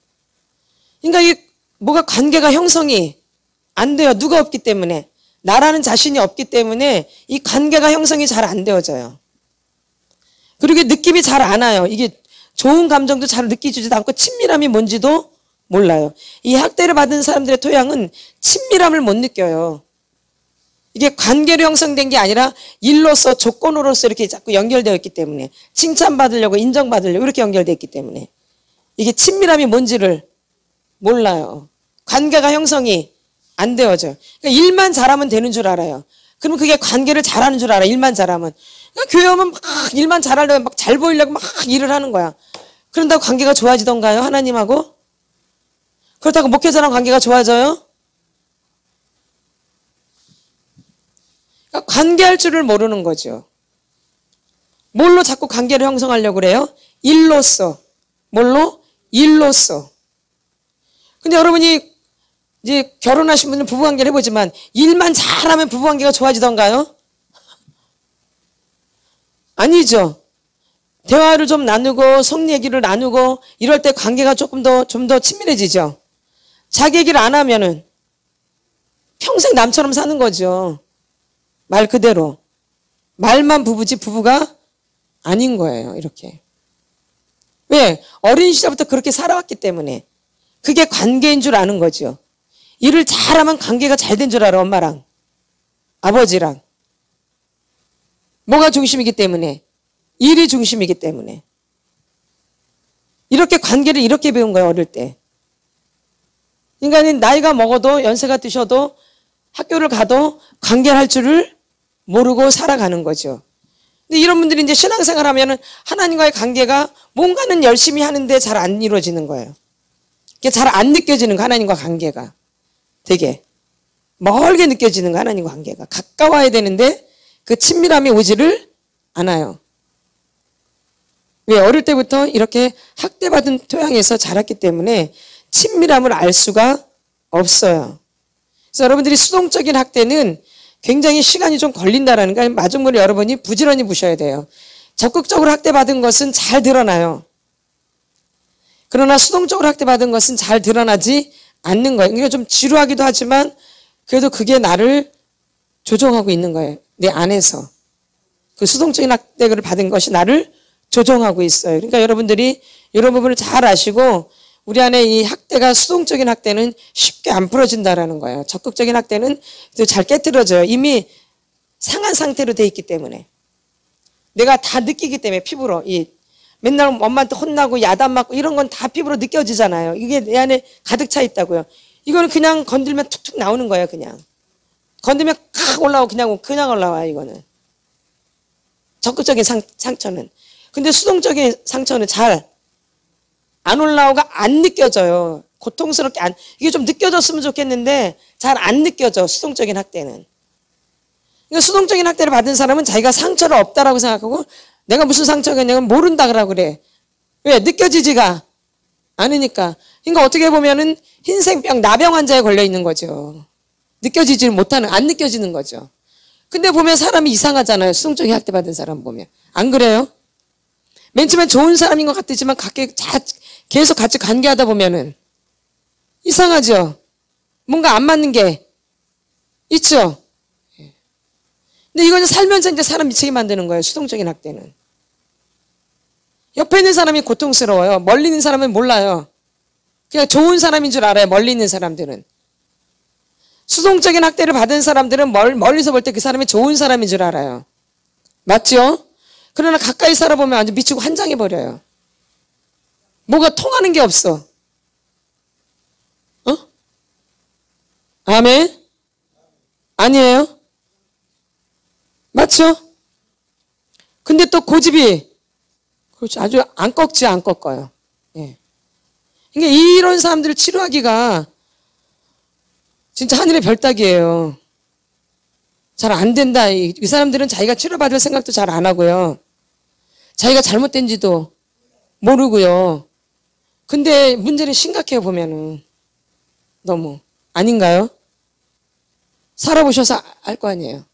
그러니까 이 뭐가 관계가 형성이 안 돼요. 누가 없기 때문에. 나라는 자신이 없기 때문에 이 관계가 형성이 잘 안 되어져요. 그리고 느낌이 잘 안 와요. 이게 좋은 감정도 잘 느끼지도 않고 친밀함이 뭔지도 몰라요. 이 학대를 받은 사람들의 토양은 친밀함을 못 느껴요. 이게 관계로 형성된 게 아니라 일로서 조건으로서 이렇게 자꾸 연결되어 있기 때문에 칭찬받으려고 인정받으려고 이렇게 연결되어 있기 때문에 이게 친밀함이 뭔지를 몰라요. 관계가 형성이 안 되어져요. 그러니까 일만 잘하면 되는 줄 알아요. 그러면 그게 관계를 잘하는 줄 알아. 일만 잘하면. 그러니까 교회 오면 막 일만 잘하려고 막 잘 보이려고 막 일을 하는 거야. 그런다고 관계가 좋아지던가요? 하나님하고? 그렇다고 목회자랑 관계가 좋아져요? 그러니까 관계할 줄을 모르는 거죠. 뭘로 자꾸 관계를 형성하려고 그래요? 일로써. 뭘로? 일로써. 근데 여러분이 이제 결혼하신 분은 부부관계를 해보지만 일만 잘하면 부부관계가 좋아지던가요? 아니죠. 대화를 좀 나누고 속 얘기를 나누고 이럴 때 관계가 좀 더 친밀해지죠. 자기 얘기를 안 하면은 평생 남처럼 사는 거죠. 말 그대로. 말만 부부지 부부가 아닌 거예요. 이렇게. 왜? 어린 시절부터 그렇게 살아왔기 때문에 그게 관계인 줄 아는 거죠. 일을 잘하면 관계가 잘 된 줄 알아. 엄마랑 아버지랑. 뭐가 중심이기 때문에? 일이 중심이기 때문에. 이렇게 관계를 이렇게 배운 거예요. 어릴 때. 인간이 나이가 먹어도 연세가 드셔도 학교를 가도 관계를 할 줄을 모르고 살아가는 거죠. 근데 이런 분들이 이제 신앙생활 하면은 하나님과의 관계가 뭔가는 열심히 하는데 잘 안 이루어지는 거예요. 이게 잘 안 느껴지는 거, 하나님과 관계가. 되게 멀게 느껴지는 거, 하나님과 관계가. 가까워야 되는데 그 친밀함이 오지를 않아요. 왜? 어릴 때부터 이렇게 학대받은 토양에서 자랐기 때문에 친밀함을 알 수가 없어요. 그래서 여러분들이 수동적인 학대는 굉장히 시간이 좀 걸린다라는 거, 마중물을 여러분이 부지런히 보셔야 돼요. 적극적으로 학대받은 것은 잘 드러나요. 그러나 수동적으로 학대받은 것은 잘 드러나지 않는 거예요. 그러니까 좀 지루하기도 하지만 그래도 그게 나를 조종하고 있는 거예요. 내 안에서. 그 수동적인 학대를 받은 것이 나를 조종하고 있어요. 그러니까 여러분들이 이런 부분을 잘 아시고 우리 안에 이 학대가 수동적인 학대는 쉽게 안 풀어진다라는 거예요. 적극적인 학대는 잘 깨트려져요. 이미 상한 상태로 돼 있기 때문에. 내가 다 느끼기 때문에 피부로. 맨날 엄마한테 혼나고 야단 맞고 이런 건 다 피부로 느껴지잖아요. 이게 내 안에 가득 차 있다고요. 이거는 그냥 건들면 툭툭 나오는 거예요. 그냥. 건들면 칵 올라오고 그냥 올라와요. 이거는. 적극적인 상처는. 근데 수동적인 상처는 잘 안 올라오고 안 느껴져요. 고통스럽게 이게 좀 느껴졌으면 좋겠는데 잘 안 느껴져. 수동적인 학대는. 그러니까 수동적인 학대를 받은 사람은 자기가 상처를 없다라고 생각하고 내가 무슨 상처가 있냐고 모른다 그래. 왜? 느껴지지가 않으니까. 그러니까 어떻게 보면은 흰생병, 나병 환자에 걸려 있는 거죠. 느껴지지 못하는, 안 느껴지는 거죠. 근데 보면 사람이 이상하잖아요. 수동적인 학대 받은 사람 보면. 안 그래요? 맨 처음엔 좋은 사람인 것 같지만 계속 같이 관계하다 보면은 이상하죠? 뭔가 안 맞는 게 있죠? 근데 이거는 살면서 이제 사람 미치게 만드는 거예요. 수동적인 학대는. 옆에 있는 사람이 고통스러워요. 멀리 있는 사람은 몰라요. 그냥 좋은 사람인 줄 알아요. 멀리 있는 사람들은. 수동적인 학대를 받은 사람들은 멀리서 볼 때 그 사람이 좋은 사람인 줄 알아요. 맞죠? 그러나 가까이 살아보면 아주 미치고 환장해버려요. 뭐가 통하는 게 없어. 아멘? 아니에요? 맞죠? 근데 또 고집이 그렇죠. 아주 안 꺾어요. 예. 그러니까 이런 사람들을 치료하기가 진짜 하늘의 별따기예요. 잘 안 된다. 이 사람들은 자기가 치료받을 생각도 잘 안 하고요. 자기가 잘못된지도 모르고요. 근데 문제는 심각해요. 보면은 너무. 아닌가요? 살아보셔서 알 거 아니에요.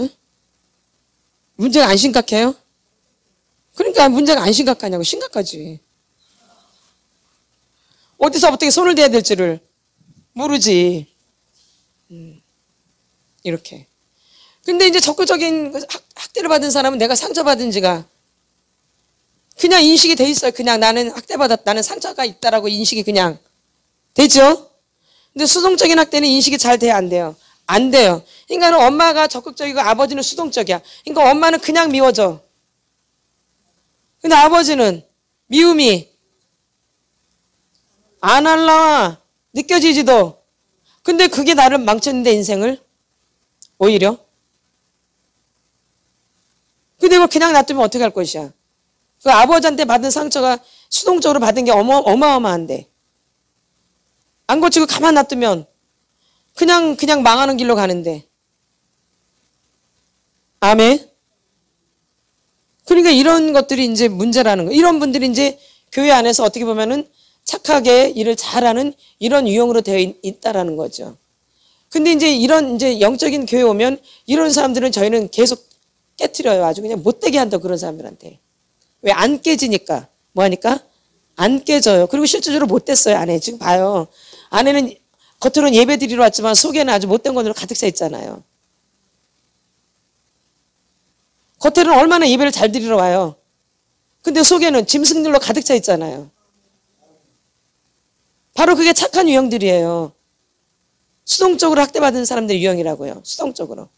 응? 문제가 안 심각해요? 그러니까 문제가 안 심각하냐고. 심각하지. 어디서 어떻게 손을 대야 될지를 모르지. 이렇게. 근데 이제 적극적인 학대를 받은 사람은 내가 상처받은 지가 그냥 인식이 돼 있어요. 그냥 나는 학대받았다. 나는 상처가 있다라고 인식이 그냥 되죠? 근데 수동적인 학대는 인식이 잘 돼야 안 돼요. 안 돼요. 그러니까 엄마가 적극적이고 아버지는 수동적이야. 그러니까 엄마는 그냥 미워져. 근데 아버지는 미움이 안 올라와. 느껴지지도. 근데 그게 나를 망쳤는데 인생을 오히려. 근데 이걸 그냥 놔두면 어떻게 할 것이야. 그 아버지한테 받은 상처가 수동적으로 받은 게 어마어마한데 안 고치고 가만 놔두면 그냥 망하는 길로 가는데. 아멘. 그러니까 이런 것들이 이제 문제라는 거. 이런 분들이 이제 교회 안에서 어떻게 보면은 착하게 일을 잘하는 이런 유형으로 되어 있다라는 거죠. 근데 이제 이런 이제 영적인 교회 오면 이런 사람들은 저희는 계속 깨트려요. 아주 그냥 못되게 한다. 그런 사람들한테. 왜? 안 깨지니까. 뭐 하니까? 안 깨져요. 그리고 실질적으로 못됐어요. 안에. 지금 봐요. 안에는 겉으로는 예배 드리러 왔지만 속에는 아주 못된 것으로 가득 차 있잖아요. 겉으로는 얼마나 예배를 잘 드리러 와요. 근데 속에는 짐승들로 가득 차 있잖아요. 바로 그게 착한 유형들이에요. 수동적으로 학대받은 사람들의 유형이라고요. 수동적으로.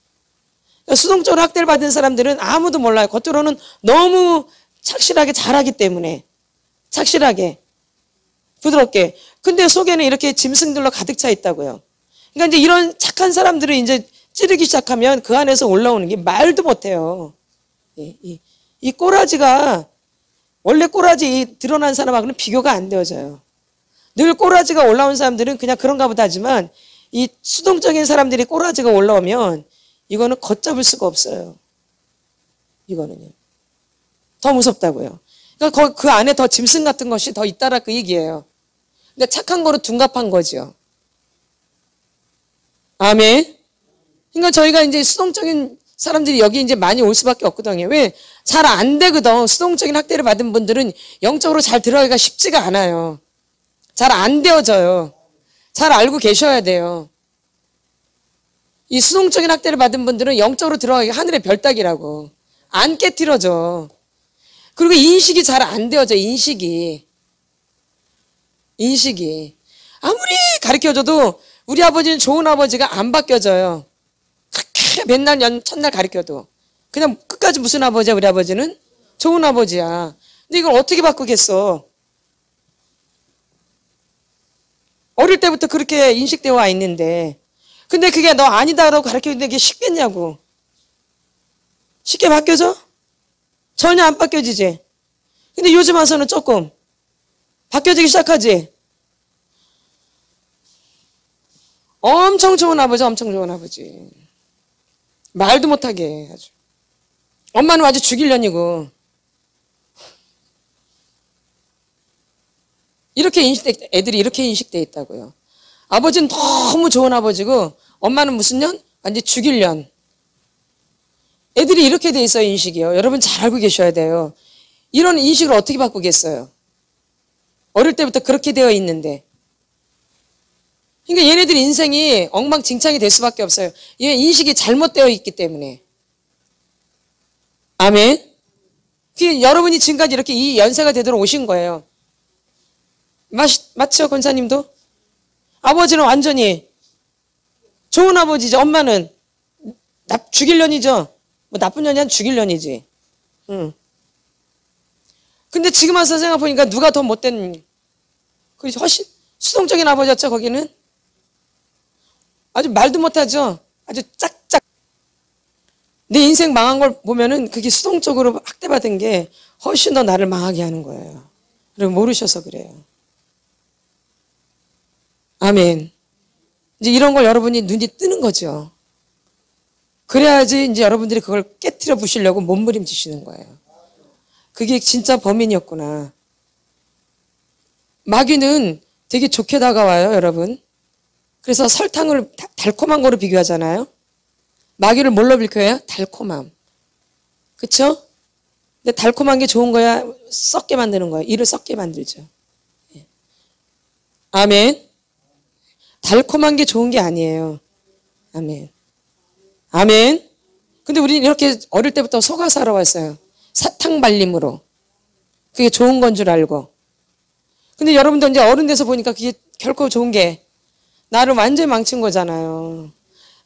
수동적으로 학대를 받은 사람들은 아무도 몰라요. 겉으로는 너무 착실하게 잘하기 때문에. 착실하게. 부드럽게. 근데 속에는 이렇게 짐승들로 가득 차 있다고요. 그러니까 이제 이런 착한 사람들을 이제 찌르기 시작하면 그 안에서 올라오는 게 말도 못해요. 이 꼬라지가, 원래 꼬라지 드러난 사람하고는 비교가 안 되어져요. 늘 꼬라지가 올라온 사람들은 그냥 그런가 보다 하지만 이 수동적인 사람들이 꼬라지가 올라오면 이거는 걷잡을 수가 없어요. 이거는요. 더 무섭다고요. 그러니까 그 안에 더 짐승 같은 것이 더 있다라 그 얘기예요. 근데 착한 거로 둔갑한 거죠. 아멘. 그러니까 저희가 이제 수동적인 사람들이 여기 이제 많이 올 수밖에 없거든요. 왜? 잘 안 되거든. 수동적인 학대를 받은 분들은 영적으로 잘 들어가기가 쉽지가 않아요. 잘 안 되어져요. 잘 알고 계셔야 돼요. 이 수동적인 학대를 받은 분들은 영적으로 들어가기가 하늘의 별 따기라고. 안 깨트려져. 그리고 인식이 잘 안 되어져. 인식이. 아무리 가르쳐줘도 우리 아버지는 좋은 아버지가 안 바뀌어져요. 그렇게 맨날 첫날 가르쳐도. 그냥 끝까지 무슨 아버지야 우리 아버지는? 좋은 아버지야. 근데 이걸 어떻게 바꾸겠어? 어릴 때부터 그렇게 인식되어 와 있는데 근데 그게 너 아니다라고 가르쳐주는데 그게 쉽겠냐고. 쉽게 바뀌어져? 전혀 안 바뀌어지지. 근데 요즘 와서는 조금 바뀌어지기 시작하지. 엄청 좋은 아버지, 엄청 좋은 아버지. 말도 못하게 아주. 엄마는 아주 죽일년이고. 애들이 이렇게 인식돼 있다고요. 아버지는 너무 좋은 아버지고 엄마는 무슨 년? 완전 죽일년. 애들이 이렇게 돼 있어요, 인식이요. 여러분 잘 알고 계셔야 돼요. 이런 인식을 어떻게 바꾸겠어요? 어릴 때부터 그렇게 되어 있는데. 그러니까 얘네들 인생이 엉망진창이 될 수밖에 없어요. 얘 인식이 잘못되어 있기 때문에. 아멘. 여러분이 지금까지 이렇게 이 연세가 되도록 오신 거예요. 맞죠, 권사님도? 아버지는 완전히 좋은 아버지죠. 엄마는 죽일년이죠. 뭐 나쁜 년이 아니라 죽일년이지. 근데 지금 와서 생각해보니까 누가 더 못된, 훨씬 수동적인 아버지였죠, 거기는? 아주 말도 못하죠. 아주 짝짝. 내 인생 망한 걸 보면은 그게 수동적으로 학대받은 게 훨씬 더 나를 망하게 하는 거예요. 여러분 모르셔서 그래요. 아멘. 이제 이런 걸 여러분이 눈이 뜨는 거죠. 그래야지 이제 여러분들이 그걸 깨트려 부시려고 몸부림치시는 거예요. 그게 진짜 범인이었구나. 마귀는 되게 좋게 다가와요, 여러분. 그래서 설탕을 달콤한 거로 비교하잖아요. 마귀를 뭘로 비교해요? 달콤함. 그쵸? 근데 달콤한 게 좋은 거야? 썩게 만드는 거예요. 이를 썩게 만들죠. 아멘. 달콤한 게 좋은 게 아니에요. 아멘. 아멘. 근데 우리는 이렇게 어릴 때부터 속아 살아왔어요. 사탕 발림으로. 그게 좋은 건 줄 알고. 근데 여러분도 이제 어른 돼서 보니까 그게 결코 좋은 게 나를 완전히 망친 거잖아요.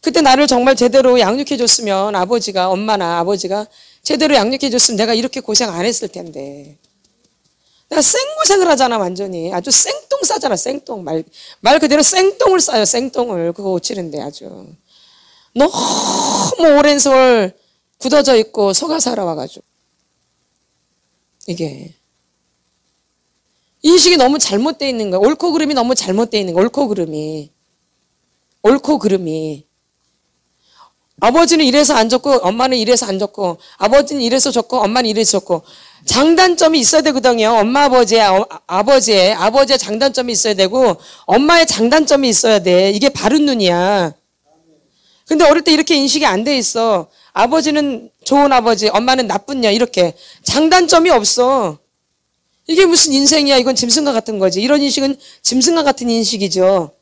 그때 나를 정말 제대로 양육해줬으면 엄마나 아버지가 제대로 양육해줬으면 내가 이렇게 고생 안 했을 텐데. 내가 생고생을 하잖아, 완전히. 아주 생똥 싸잖아, 생똥. 말 그대로 생똥을 싸요, 생똥을. 그거 고치는데 아주. 너무 오랜 세월 굳어져 있고 속아 살아와가지고. 이게. 인식이 너무 잘못되어 있는 거야. 옳고 그름이 너무 잘못되어 있는 거야, 옳고 그름이. 아버지는 이래서 안 좋고 엄마는 이래서 안 좋고 아버지는 이래서 좋고 엄마는 이래서 좋고 장단점이 있어야 되거든요. 엄마 아버지의 장단점이 있어야 되고 엄마의 장단점이 있어야 돼. 이게 바른 눈이야. 근데 어릴 때 이렇게 인식이 안 돼 있어. 아버지는 좋은 아버지, 엄마는 나쁜 년 이렇게 장단점이 없어. 이게 무슨 인생이야. 이건 짐승과 같은 거지. 이런 인식은 짐승과 같은 인식이죠.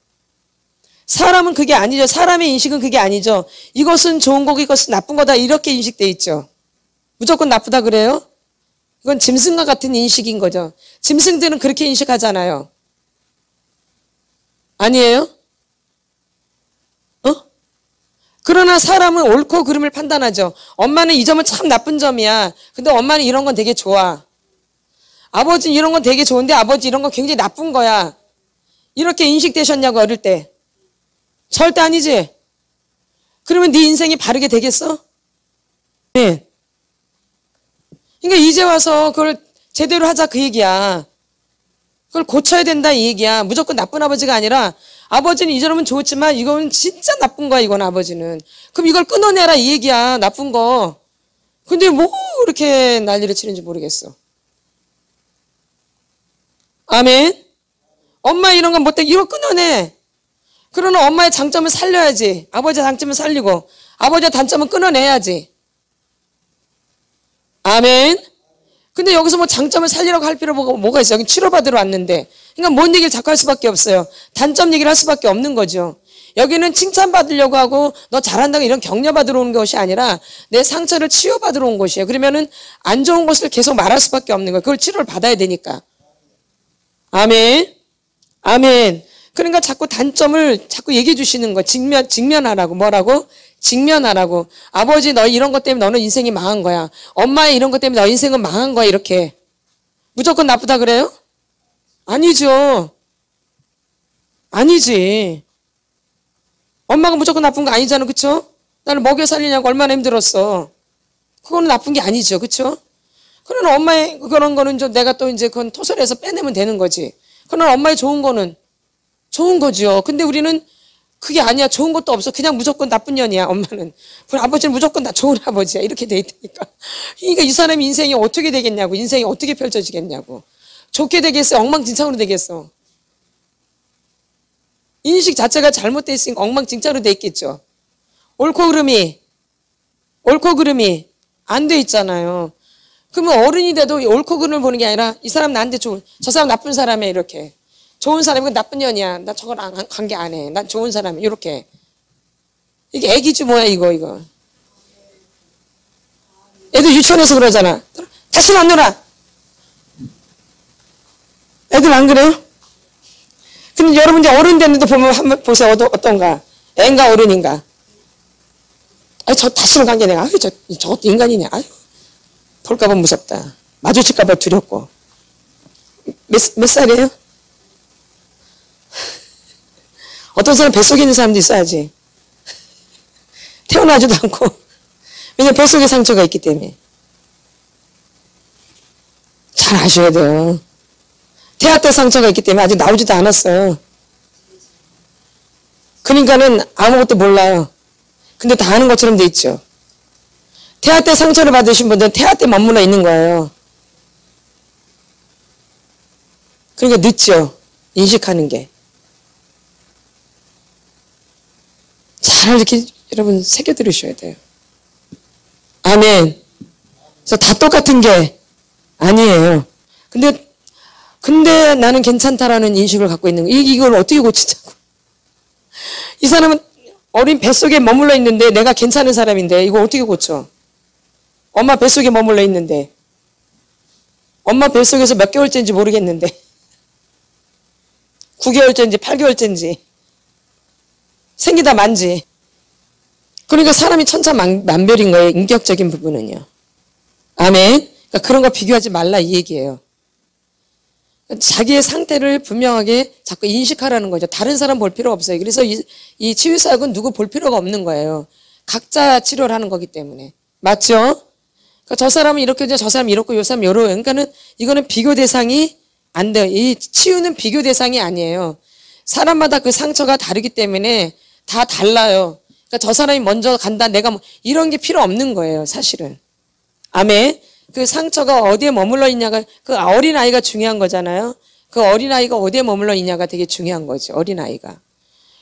사람은 그게 아니죠. 사람의 인식은 그게 아니죠. 이것은 좋은 거고 이것은 나쁜 거다 이렇게 인식돼 있죠. 무조건 나쁘다 그래요? 그건 짐승과 같은 인식인 거죠. 짐승들은 그렇게 인식하잖아요. 아니에요? 그러나 사람은 옳고 그름을 판단하죠. 엄마는 이 점은 참 나쁜 점이야. 근데 엄마는 이런 건 되게 좋아. 아버지는 이런 건 되게 좋은데 아버지 이런 건 굉장히 나쁜 거야. 이렇게 인식되셨냐고, 어릴 때. 절대 아니지. 그러면 네 인생이 바르게 되겠어? 네. 그러니까 이제 와서 그걸 제대로 하자 그 얘기야. 그걸 고쳐야 된다 이 얘기야. 무조건 나쁜 아버지가 아니라 아버지는 이저러면 좋지만 이건 진짜 나쁜 거야, 이건 아버지는. 그럼 이걸 끊어내라 이 얘기야, 나쁜 거. 근데 뭐 이렇게 난리를 치는지 모르겠어. 아멘. 엄마 이런 건 못돼. 이거 끊어내. 그러나 엄마의 장점을 살려야지. 아버지의 장점을 살리고 아버지의 단점은 끊어내야지. 아멘. 근데 여기서 뭐 장점을 살리라고 할 필요가 뭐가 있어요? 여기 치료받으러 왔는데. 그러니까 뭔 얘기를 자꾸 할 수밖에 없어요. 단점 얘기를 할 수밖에 없는 거죠. 여기는 칭찬받으려고 하고 너 잘한다고 이런 격려받으러 온 것이 아니라 내 상처를 치유받으러 온 것이에요. 그러면은 안 좋은 것을 계속 말할 수밖에 없는 거예요. 그걸 치료를 받아야 되니까. 아멘. 아멘. 그러니까 자꾸 단점을 자꾸 얘기해 주시는 거. 직면하라고. 뭐라고? 직면하라고. 아버지 너 이런 것 때문에 너는 인생이 망한 거야. 엄마의 이런 것 때문에 너 인생은 망한 거야. 이렇게. 무조건 나쁘다 그래요? 아니죠. 아니지. 엄마가 무조건 나쁜 거 아니잖아. 그쵸? 나를 먹여 살리냐고 얼마나 힘들었어. 그거는 나쁜 게 아니죠. 그쵸? 그러나 엄마의 그런 거는 좀 내가 또 이제 그건 토설해서 빼내면 되는 거지. 그러나 엄마의 좋은 거는 좋은 거죠. 근데 우리는 그게 아니야. 좋은 것도 없어. 그냥 무조건 나쁜 년이야, 엄마는. 우리 아버지는 무조건 다 좋은 아버지야. 이렇게 돼 있다니까. 그러니까 이 사람 인생이 어떻게 되겠냐고. 인생이 어떻게 펼쳐지겠냐고. 좋게 되겠어? 엉망진창으로 되겠어? 인식 자체가 잘못돼 있으니까 엉망진창으로 돼 있겠죠. 옳고 그름이 안 돼 있잖아요. 그러면 어른이 돼도 옳고 그름을 보는 게 아니라 이 사람 나한테 좋은, 저 사람 나쁜 사람이야, 이렇게. 좋은 사람이고 나쁜 년이야. 나 저걸 관계 안 해. 난 좋은 사람이야. 이렇게. 이게 애기지 뭐야 이거. 애들 유치원에서 그러잖아. 다시는 안 놀아. 애들 안 그래요? 근데 여러분 이제 어른 됐는데 보면 한번 보세요. 어떤가? 애인가 어른인가? 아니 저 다시는 관계 내가. 아유 저것도 인간이네. 아유 볼까봐 무섭다. 마주칠까봐 두렵고. 몇 살이에요? 어떤 사람 뱃속에 있는 사람도 있어야지. 태어나지도 않고. 왜냐면 뱃속에 상처가 있기 때문에. 잘 아셔야 돼요. 태아 때 상처가 있기 때문에 아직 나오지도 않았어요. 그러니까는 아무것도 몰라요. 근데 다 아는 것처럼 돼 있죠. 태아 때 상처를 받으신 분들은 태아 때 머물러 있는 거예요. 그러니까 늦죠. 인식하는 게. 잘 이렇게 여러분 새겨 들으셔야 돼요. 아멘. 그래서 다 똑같은 게 아니에요. 근데 나는 괜찮다라는 인식을 갖고 있는 거예요. 이걸 어떻게 고치자고. 이 사람은 어린 뱃속에 머물러 있는데 내가 괜찮은 사람인데 이거 어떻게 고쳐? 엄마 뱃속에 머물러 있는데 엄마 뱃속에서 몇 개월째인지 모르겠는데 9개월째인지 8개월째인지 생기다 만지. 그러니까 사람이 천차만별인 거예요. 인격적인 부분은요. 아멘. 그러니까 그런 거 비교하지 말라 이 얘기예요. 자기의 상태를 분명하게 자꾸 인식하라는 거죠. 다른 사람 볼 필요 없어요. 그래서 이 치유사역은 누구 볼 필요가 없는 거예요. 각자 치료를 하는 거기 때문에. 맞죠? 그러니까 저 사람은 이렇게 저 사람은 이렇고 요 사람은 요러. 그러니까는 이거는 비교 대상이 안 돼요. 이 치유는 비교 대상이 아니에요. 사람마다 그 상처가 다르기 때문에 다 달라요. 그러니까 저 사람이 먼저 간다. 내가 뭐 이런 게 필요 없는 거예요. 사실은. 아멘. 그 상처가 어디에 머물러 있냐가 그 어린아이가 중요한 거잖아요. 그 어린아이가 어디에 머물러 있냐가 되게 중요한 거죠. 어린아이가.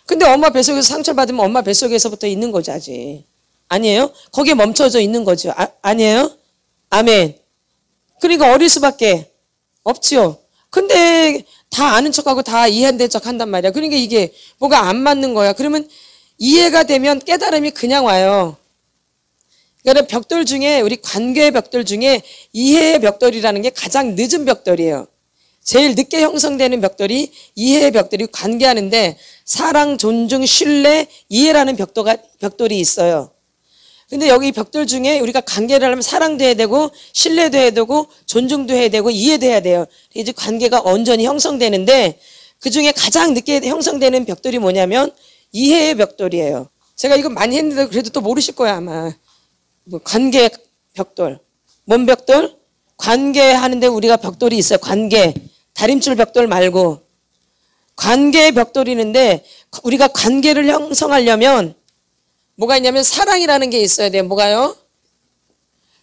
근데 엄마 뱃속에서 상처를 받으면 엄마 뱃속에서부터 있는 거죠. 아직. 아니에요? 거기에 멈춰져 있는 거죠. 아니에요? 아멘. 그러니까 어릴 수밖에 없지요. 근데 다 아는 척하고 다 이해된 척 한단 말이야. 그러니까 이게 뭐가 안 맞는 거야. 그러면 이해가 되면 깨달음이 그냥 와요. 그러니까 벽돌 중에 우리 관계의 벽돌 중에 이해의 벽돌이라는 게 가장 늦은 벽돌이에요. 제일 늦게 형성되는 벽돌이 이해의 벽돌이 관계하는데 사랑, 존중, 신뢰, 이해라는 벽돌이 있어요. 근데 여기 벽돌 중에 우리가 관계를 하려면 사랑도 해야 되고 신뢰도 해야 되고 존중도 해야 되고 이해도 해야 돼요. 이제 관계가 온전히 형성되는데 그중에 가장 늦게 형성되는 벽돌이 뭐냐면 이해의 벽돌이에요. 제가 이거 많이 했는데 그래도 또 모르실 거야 아마. 뭐 관계 벽돌. 뭔 벽돌? 관계하는데 우리가 벽돌이 있어요. 관계. 다림줄 벽돌 말고. 관계의 벽돌이 있는데 우리가 관계를 형성하려면 뭐가 있냐면 사랑이라는 게 있어야 돼요. 뭐가요?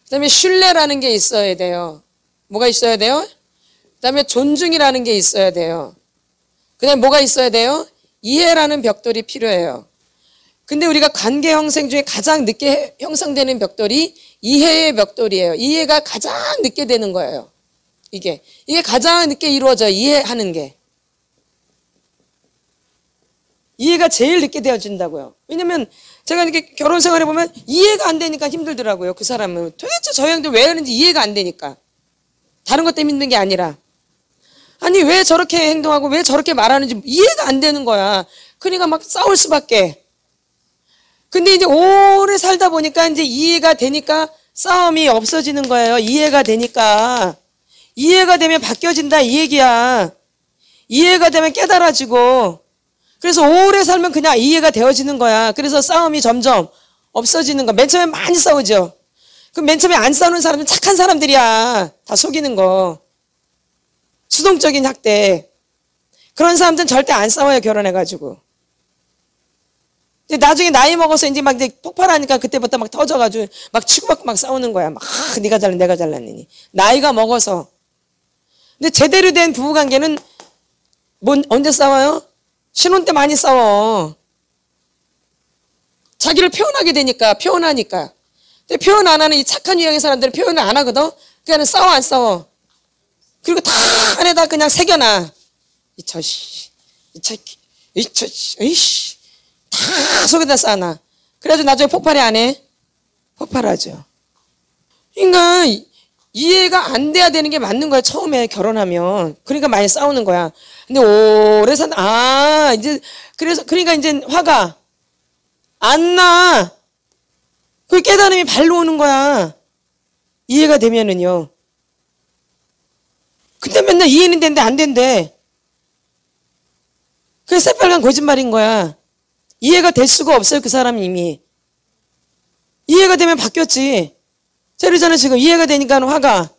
그 다음에 신뢰라는 게 있어야 돼요. 뭐가 있어야 돼요? 그 다음에 존중이라는 게 있어야 돼요. 그 다음에 뭐가 있어야 돼요? 이해라는 벽돌이 필요해요. 근데 우리가 관계 형성 중에 가장 늦게 형성되는 벽돌이 이해의 벽돌이에요. 이해가 가장 늦게 되는 거예요. 이게 가장 늦게 이루어져요. 이해하는 게. 이해가 제일 늦게 되어진다고요. 왜냐면 제가 이렇게 결혼 생활해 보면 이해가 안 되니까 힘들더라고요. 그 사람은 도대체 저 형들 왜 하는지 이해가 안 되니까. 다른 것 때문에 힘든 게 아니라 아니 왜 저렇게 행동하고 왜 저렇게 말하는지 이해가 안 되는 거야. 그러니까 막 싸울 수밖에. 근데 이제 오래 살다 보니까 이제 이해가 되니까 싸움이 없어지는 거예요. 이해가 되니까. 이해가 되면 바뀌어진다 이 얘기야. 이해가 되면 깨달아지고. 그래서 오래 살면 그냥 이해가 되어지는 거야. 그래서 싸움이 점점 없어지는 거야. 맨 처음에 많이 싸우죠. 그럼 맨 처음에 안 싸우는 사람은 착한 사람들이야. 다 속이는 거. 수동적인 학대. 그런 사람들은 절대 안 싸워요. 결혼해가지고. 나중에 나이 먹어서 이제 막 이제 폭발하니까 그때부터 막 터져가지고 막 치고받고 막 싸우는 거야. 막 네가 잘났니 내가 잘났니. 나이가 먹어서. 근데 제대로 된 부부관계는 언제 싸워요? 신혼 때 많이 싸워. 자기를 표현하게 되니까, 표현하니까. 근데 표현 안 하는 이 착한 유형의 사람들은 표현을 안 하거든? 그냥 싸워, 안 싸워? 그리고 다 안에다 그냥 새겨놔. 이씨. 다 속에다 쌓아놔. 그래가지고 나중에 폭발이 안 해? 폭발하죠. 그러니까 이해가 안 돼야 되는 게 맞는 거야. 처음에 결혼하면. 그러니까 많이 싸우는 거야. 근데 오래 이제 그러니까 이제 화가 안 나. 그 깨달음이 발로 오는 거야. 이해가 되면은요. 근데 맨날 이해는 된대 안 된대. 그게 새빨간 거짓말인 거야. 이해가 될 수가 없어요. 그 사람이 이미. 이해가 되면 바뀌었지. 세르자는 지금 이해가 되니까 화가.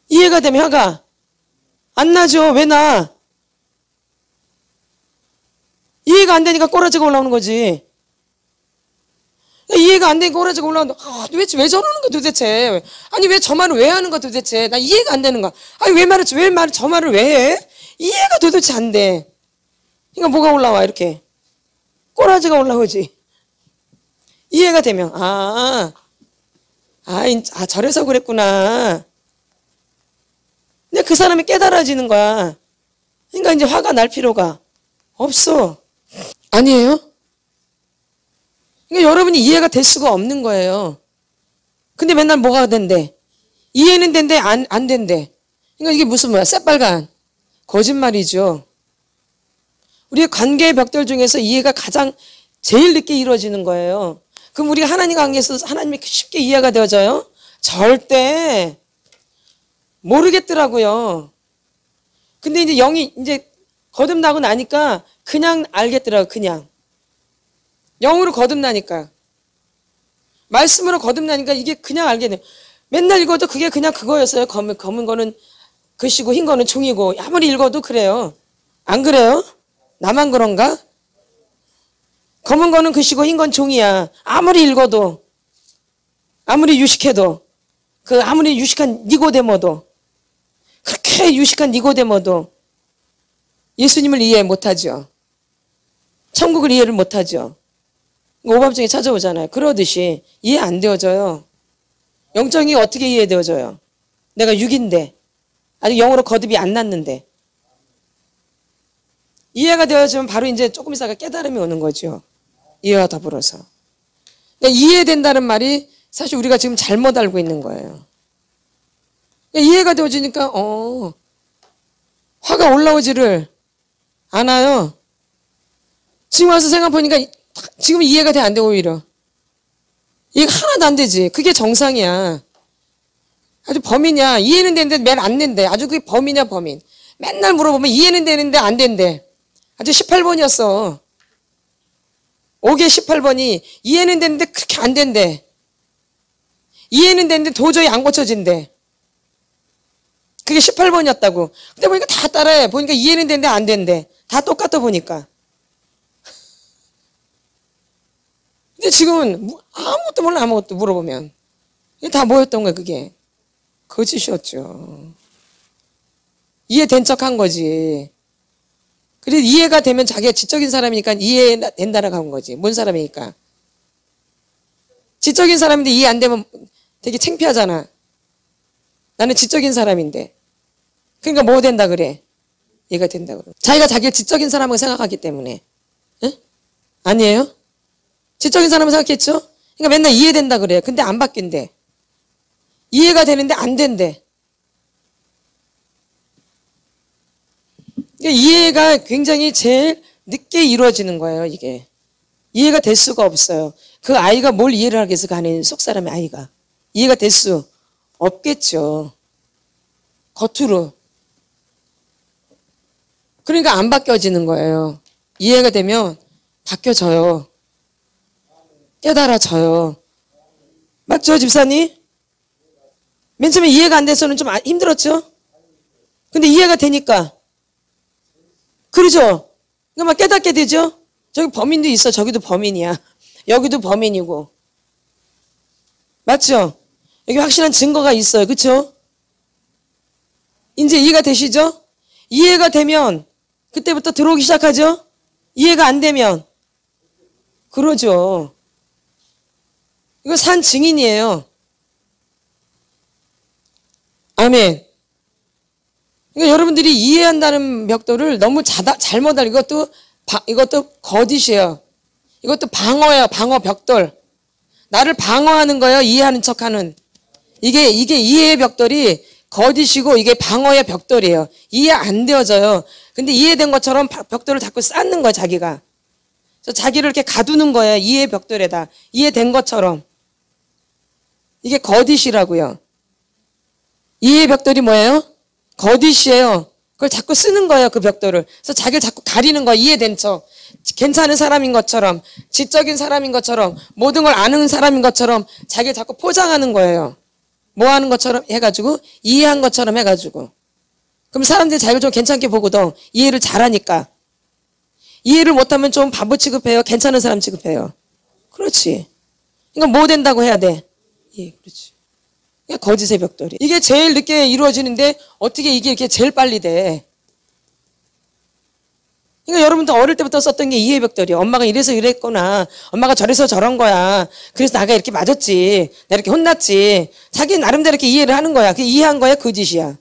이해가 되면 화가. 안 나죠. 왜 나? 이해가 안 되니까 꼬라지가 올라오는 거지. 이해가 안 되니까 꼬라지가 올라오는데 왜 저러는 거야 도대체. 아니 왜 저 말을 왜 하는 거야 도대체. 나 이해가 안 되는 거야. 아니 저 말을 왜 해? 이해가 도대체 안 돼. 그러니까 뭐가 올라와 이렇게. 꼬라지가 올라오지. 이해가 되면 저래서 그랬구나. 근데 그 사람이 깨달아지는 거야. 그러니까 이제 화가 날 필요가 없어. 아니에요? 그러니까 여러분이 이해가 될 수가 없는 거예요. 근데 맨날 뭐가 된대? 이해는 된대, 안 된대. 그러니까 이게 무슨 뭐야? 새빨간 거짓말이죠. 우리의 관계의 벽돌 중에서 이해가 제일 늦게 이루어지는 거예요. 그럼 우리가 하나님 관계에서 하나님이 쉽게 이해가 되어져요? 절대 모르겠더라고요. 근데 이제 영이 이제 거듭나고 나니까 그냥 알겠더라고요. 그냥. 영으로 거듭나니까. 말씀으로 거듭나니까 이게 그냥 알게 돼요. 맨날 읽어도 그게 그냥 그거였어요. 검은 거는 글씨고 흰 거는 종이고. 아무리 읽어도 그래요. 안 그래요? 나만 그런가? 검은 거는 글씨고 흰 건 종이야. 아무리 읽어도. 아무리 유식해도. 아무리 유식한 니고데모도. 그렇게 유식한 니고데모도 예수님을 이해 못하죠. 천국을 이해를 못하죠. 오밤중에 찾아오잖아요. 그러듯이 이해 안 되어져요. 영적이 어떻게 이해되어져요? 내가 6인데 아직 영으로 거듭이 안 났는데. 이해가 되어지면 바로 이제 조금 있다가 깨달음이 오는 거죠. 이해와 더불어서. 그러니까 이해된다는 말이 사실 우리가 지금 잘못 알고 있는 거예요. 그러니까 이해가 되어지니까 화가 올라오지를 않아요. 지금 와서 생각해보니까 지금 이해가 돼 안 돼 오히려. 이해가 하나도 안 되지. 그게 정상이야. 아주 범인이야. 이해는 되는데 맨 안 된대. 아주 그게 범인이야 범인. 맨날 물어보면 이해는 되는데 안 된대. 아주 18번이었어. 5개 18번이 이해는 되는데 그렇게 안 된대. 이해는 되는데 도저히 안 고쳐진대. 그게 18번이었다고. 근데 보니까 다 따라해. 보니까 이해는 되는데 안 된대. 다 똑같아 보니까. 근데 지금은 아무것도 몰라. 아무것도 물어보면. 이게 다 뭐였던 거야 그게. 거짓이었죠. 이해된 척한 거지. 그래서 이해가 되면 자기가 지적인 사람이니까 이해된다라고 한 거지. 뭔 사람이니까. 지적인 사람인데 이해 안 되면 되게 창피하잖아. 나는 지적인 사람인데. 그러니까 뭐 된다 그래? 이해가 된다 그래. 자기가 자기를 지적인 사람으로 생각하기 때문에. 응? 아니에요? 지적인 사람을 생각했죠? 그러니까 맨날 이해된다 그래. 근데 안 바뀐대. 이해가 되는데 안 된대. 그러니까 이해가 굉장히 제일 늦게 이루어지는 거예요, 이게. 이해가 될 수가 없어요. 그 아이가 뭘 이해를 하겠어, 그 안에 속 사람의 아이가. 이해가 될 수 없겠죠. 겉으로. 그러니까 안 바뀌어지는 거예요. 이해가 되면 바뀌어져요. 깨달아져요. 맞죠, 집사님? 맨 처음에 이해가 안 돼서는 좀 힘들었죠? 근데 이해가 되니까. 그러죠? 그러니까 막 깨닫게 되죠? 저기 범인도 있어. 저기도 범인이야. 여기도 범인이고. 맞죠? 여기 확실한 증거가 있어요. 그렇죠? 이제 이해가 되시죠? 이해가 되면 그때부터 들어오기 시작하죠? 이해가 안 되면 그러죠. 이거 산 증인이에요. 아멘. 그러니까 여러분들이 이해한다는 벽돌을 너무 잘못 알고 이것도 거짓이에요. 이것도 방어예요. 방어 벽돌. 나를 방어하는 거예요. 이해하는 척하는. 이게 이해의 벽돌이 거짓이고 이게 방어의 벽돌이에요. 이해 안 되어져요. 근데 이해된 것처럼 벽돌을 자꾸 쌓는 거야 자기가. 그래서 자기를 이렇게 가두는 거예요. 이해의 벽돌에다. 이해된 것처럼. 이게 거짓이라고요. 이해의 벽돌이 뭐예요? 거짓이에요. 그걸 자꾸 쓰는 거예요. 그 벽돌을. 그래서 자기를 자꾸 가리는 거예요. 이해된 척. 괜찮은 사람인 것처럼, 지적인 사람인 것처럼, 모든 걸 아는 사람인 것처럼 자기를 자꾸 포장하는 거예요. 뭐 하는 것처럼 해가지고, 이해한 것처럼 해가지고. 그럼 사람들이 자기를 좀 괜찮게 보거든. 이해를 잘하니까. 이해를 못하면 좀 바보 취급해요. 괜찮은 사람 취급해요. 그렇지. 그러니까 뭐 된다고 해야 돼? 예, 그렇지. 그러니까 거짓의 벽돌이. 이게 제일 늦게 이루어지는데 어떻게 이게 이렇게 제일 빨리 돼? 그러니까 여러분도 어릴 때부터 썼던 게 이해 벽돌이에요. 엄마가 이래서 이랬구나. 엄마가 저래서 저런 거야. 그래서 나가 이렇게 맞았지. 나 이렇게 혼났지. 자기 나름대로 이렇게 이해를 하는 거야. 그 이해한 거야 거짓이야.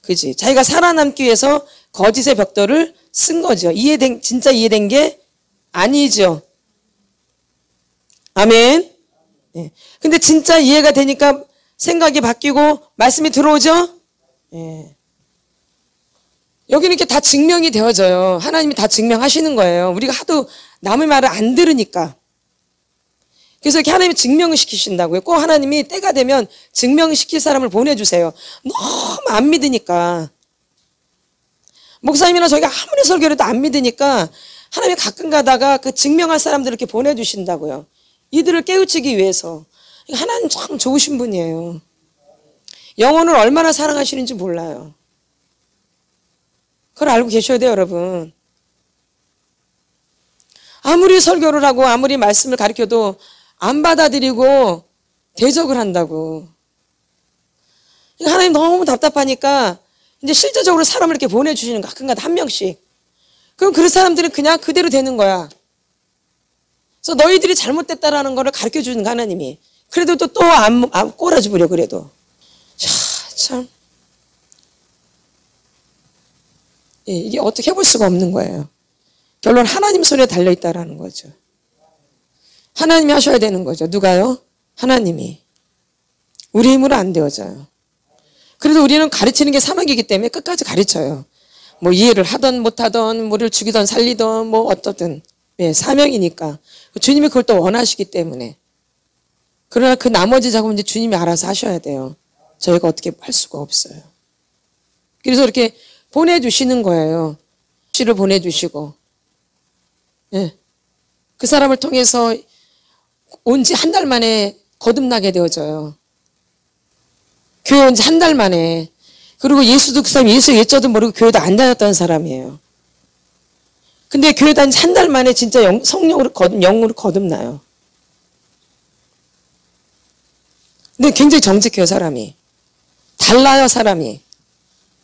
그지? 자기가 살아남기 위해서 거짓의 벽돌을 쓴 거죠. 진짜 이해된 게 아니죠. 아멘. 네. 근데 진짜 이해가 되니까 생각이 바뀌고 말씀이 들어오죠? 네. 여기는 이렇게 다 증명이 되어져요. 하나님이 다 증명하시는 거예요. 우리가 하도 남의 말을 안 들으니까. 그래서 이렇게 하나님이 증명을 시키신다고요. 꼭 하나님이 때가 되면 증명시킬 사람을 보내주세요. 너무 안 믿으니까. 목사님이나 저희가 아무리 설교를 해도 안 믿으니까 하나님이 가끔 가다가 그 증명할 사람들을 이렇게 보내주신다고요. 이들을 깨우치기 위해서. 하나님 참 좋으신 분이에요. 영혼을 얼마나 사랑하시는지 몰라요. 그걸 알고 계셔야 돼요, 여러분. 아무리 설교를 하고 아무리 말씀을 가르쳐도 안 받아들이고 대적을 한다고. 하나님 너무 답답하니까 이제 실제적으로 사람을 이렇게 보내주시는 거 가끔가다 한 명씩. 그럼 그 사람들은 그냥 그대로 되는 거야. 그래서 너희들이 잘못됐다라는 거를 가르쳐주는 거 하나님이. 그래도 또 안 꼬라지부려 그래도. 참. 예, 이게 어떻게 해볼 수가 없는 거예요. 결론 하나님 손에 달려있다라는 거죠. 하나님이 하셔야 되는 거죠. 누가요? 하나님이. 우리 힘으로 안 되어져요. 그래도 우리는 가르치는 게 사명이기 때문에 끝까지 가르쳐요. 뭐 이해를 하던 못하던 뭐를 죽이던 살리던 뭐 어떠든 예, 사명이니까 주님이 그걸 또 원하시기 때문에. 그러나 그 나머지 작업은 이제 주님이 알아서 하셔야 돼요. 저희가 어떻게 할 수가 없어요. 그래서 이렇게 보내주시는 거예요. 씨를 보내주시고 예. 그 사람을 통해서 온 지 한 달 만에 거듭나게 되어져요. 교회 온 지 한 달 만에. 그리고 예수도 그 사람 예수 예자도 모르고 교회도 안 다녔던 사람이에요. 근데 교회 다닌 지 한 달 만에 진짜 성령으로 영으로 거듭나요. 근데 굉장히 정직해요, 사람이. 달라요, 사람이.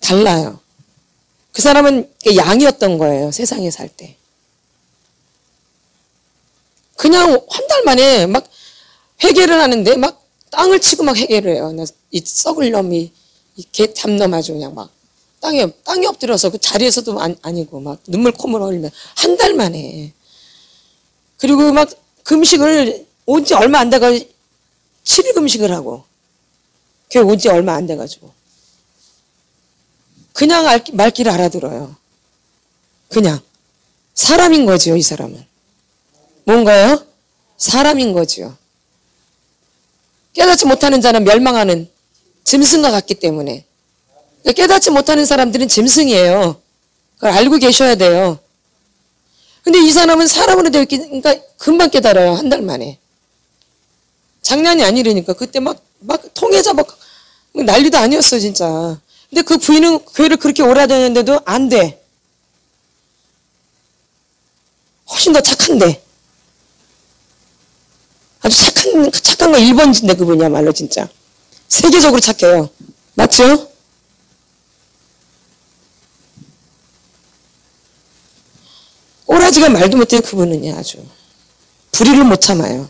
달라요. 그 사람은 양이었던 거예요, 세상에 살 때. 그냥 한 달 만에 막 회개를 하는데 막 땅을 치고 막 회개를 해요. 이 썩을 놈이, 이 개 잡놈 아주 그냥 막 땅에 엎드려서 그 자리에서도 아니고 막 눈물 콧물 흘리며 한 달 만에. 그리고 막 금식을 온 지 얼마 안 돼가지고 7일 금식을 하고 교회 온 지 얼마 안 돼가지고 그냥 말귀를 알아들어요. 그냥 사람인 거지요, 이 사람은. 뭔가요? 사람인 거지요. 깨닫지 못하는 자는 멸망하는 짐승과 같기 때문에. 깨닫지 못하는 사람들은 짐승이에요. 그걸 알고 계셔야 돼요. 근데 이 사람은 사람으로 되어 있으니까 금방 깨달아요. 한 달 만에. 장난이 아니라니까. 그때 막 통해자 막 난리도 아니었어, 진짜. 근데 그 부인은 교회를 그렇게 오래 다녔는데도 안 돼. 훨씬 더 착한데. 아주 착한 거 1번인데 그분이야말로 진짜. 세계적으로 착해요. 맞죠? 꼬라지가 말도 못해요, 그분은요, 아주. 불의를 못 참아요.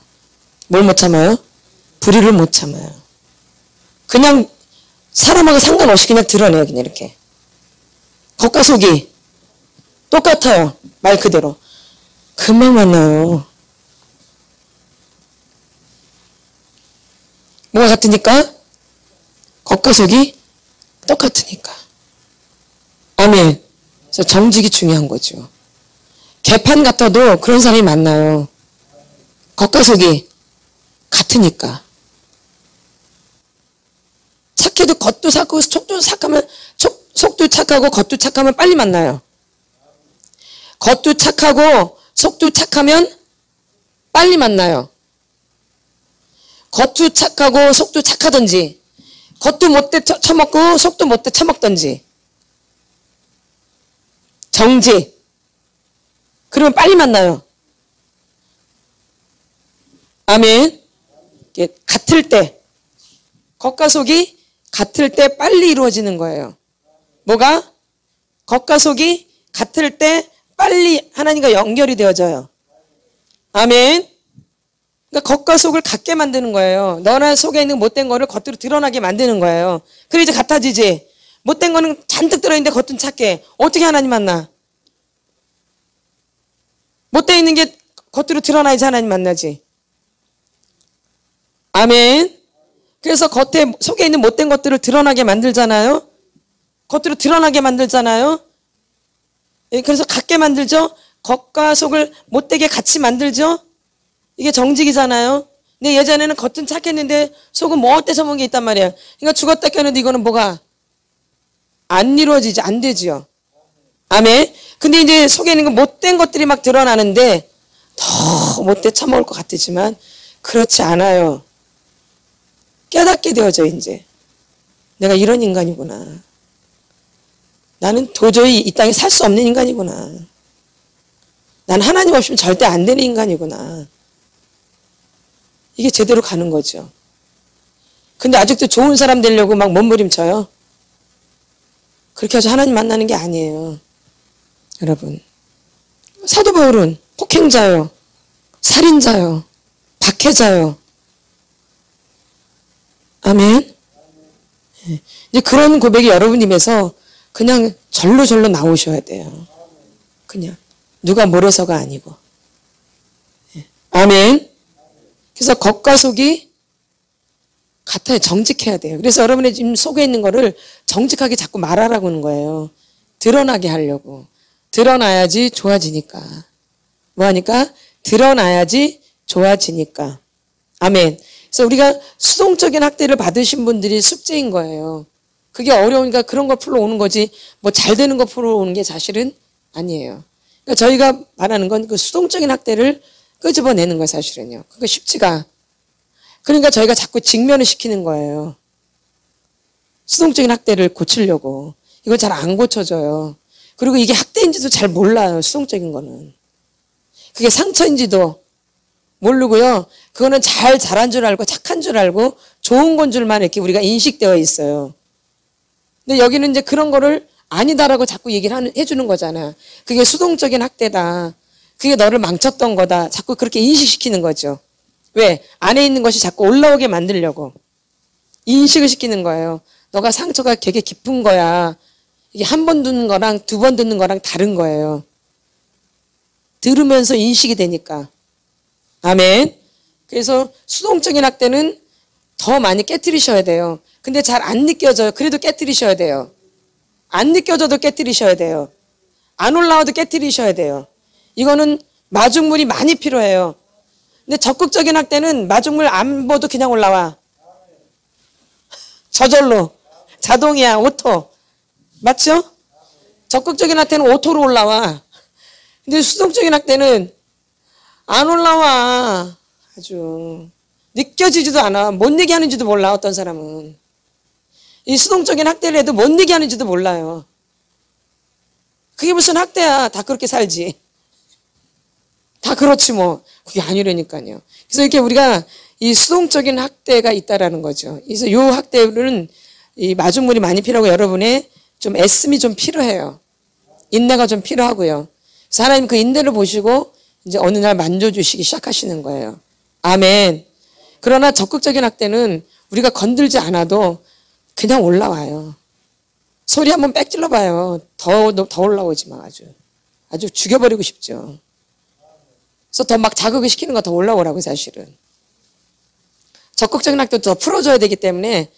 뭘 못 참아요? 불의를 못 참아요. 그냥 사람하고 상관없이 그냥 드러내요, 그냥 이렇게. 겉과 속이 똑같아요, 말 그대로. 금방 만나요. 뭐가 같으니까? 겉과 속이 똑같으니까. 아멘. 그래서 정직이 중요한 거죠. 개판 같아도 그런 사람이 많나요? 겉과 속이 같으니까. 착해도 겉도 착하고 속도 착하면 속도 착하고 겉도 착하면 빨리 만나요. 겉도 착하고 속도 착하면 빨리 만나요. 겉도 착하고 속도 착하든지 겉도 못돼 처먹고 속도 못돼 처먹든지 정직. 그러면 빨리 만나요. 아멘. 같을 때 겉과 속이 같을 때 빨리 이루어지는 거예요. 뭐가? 겉과 속이 같을 때 빨리 하나님과 연결이 되어져요. 아멘. 그러니까 겉과 속을 같게 만드는 거예요. 너나 속에 있는 못된 거를 겉으로 드러나게 만드는 거예요. 그래 이제 같아지지. 못된 거는 잔뜩 들어있는데 겉은 착해. 어떻게 하나님 만나? 못되어 있는 게 겉으로 드러나야지 하나님 만나지. 아멘. 그래서 속에 있는 못된 것들을 드러나게 만들잖아요. 겉으로 드러나게 만들잖아요. 그래서 같게 만들죠. 겉과 속을 못되게 같이 만들죠. 이게 정직이잖아요. 근데 예전에는 겉은 착했는데 속은 뭐 어때서 먹은 게 있단 말이에요. 그러니까 죽었다 깨는데 이거는 뭐가 안 이루어지지, 안 되지요. 아멘. 근데 이제 속에 있는 거 못된 것들이 막 드러나는데 더 못돼 처먹을 것 같지만 그렇지 않아요. 깨닫게 되어져 이제. 내가 이런 인간이구나. 나는 도저히 이 땅에 살 수 없는 인간이구나. 난 하나님 없이는 절대 안 되는 인간이구나. 이게 제대로 가는 거죠. 근데 아직도 좋은 사람 되려고 막 몸부림쳐요. 그렇게 해서 하나님 만나는 게 아니에요. 여러분. 사도 바울은 폭행자요. 살인자요. 박해자요. 아멘. 이제 그런 고백이 여러분 입에서 그냥 절로 나오셔야 돼요. 그냥. 누가 뭐래서가 아니고. 아멘. 그래서 겉과 속이 같아요. 정직해야 돼요. 그래서 여러분의 지금 속에 있는 거를 정직하게 자꾸 말하라고 하는 거예요. 드러나게 하려고. 드러나야지 좋아지니까. 뭐하니까? 드러나야지 좋아지니까. 아멘. 그래서 우리가 수동적인 학대를 받으신 분들이 숙제인 거예요. 그게 어려우니까 그런 거 풀러 오는 거지 뭐 잘 되는 거 풀러 오는 게 사실은 아니에요. 그러니까 저희가 말하는 건 그 수동적인 학대를 끄집어내는 거예요. 사실은요. 그거 쉽지가. 그러니까 저희가 자꾸 직면을 시키는 거예요. 수동적인 학대를 고치려고. 이거 잘 안 고쳐져요. 그리고 이게 학대인지도 잘 몰라요. 수동적인 거는. 그게 상처인지도 모르고요. 그거는 잘 잘한 줄 알고 착한 줄 알고 좋은 건 줄만 이렇게 우리가 인식되어 있어요. 근데 여기는 이제 그런 거를 아니다라고 자꾸 얘기를 해주는 거잖아. 그게 수동적인 학대다. 그게 너를 망쳤던 거다. 자꾸 그렇게 인식시키는 거죠. 왜? 안에 있는 것이 자꾸 올라오게 만들려고. 인식을 시키는 거예요. 너가 상처가 되게 깊은 거야. 이게 한 번 듣는 거랑 두 번 듣는 거랑 다른 거예요. 들으면서 인식이 되니까. 아멘. 그래서 수동적인 학대는 더 많이 깨트리셔야 돼요. 근데 잘 안 느껴져요. 그래도 깨트리셔야 돼요. 안 느껴져도 깨트리셔야 돼요. 안 올라와도 깨트리셔야 돼요. 이거는 마중물이 많이 필요해요. 근데 적극적인 학대는 마중물 안 봐도 그냥 올라와. 저절로. 자동이야. 오토. 맞죠? 적극적인 학대는 오토로 올라와. 근데 수동적인 학대는 안 올라와. 아주. 느껴지지도 않아. 뭔 얘기하는지도 몰라. 어떤 사람은. 이 수동적인 학대를 해도 뭔 얘기하는지도 몰라요. 그게 무슨 학대야. 다 그렇게 살지. 다 그렇지 뭐. 그게 아니라니까요. 그래서 이렇게 우리가 이 수동적인 학대가 있다라는 거죠. 그래서 이 학대는 이 마중물이 많이 필요하고 여러분의 좀 애씀이 좀 필요해요. 인내가 좀 필요하고요. 그래서 하나님 그 인내를 보시고 이제 어느 날 만져주시기 시작하시는 거예요. 아멘. 그러나 적극적인 학대는 우리가 건들지 않아도 그냥 올라와요. 소리 한번 빽 질러봐요. 더 올라오지 마. 아주 죽여버리고 싶죠. 그래서 더 막 자극을 시키는 거 더 올라오라고 사실은. 적극적인 학대도 더 풀어줘야 되기 때문에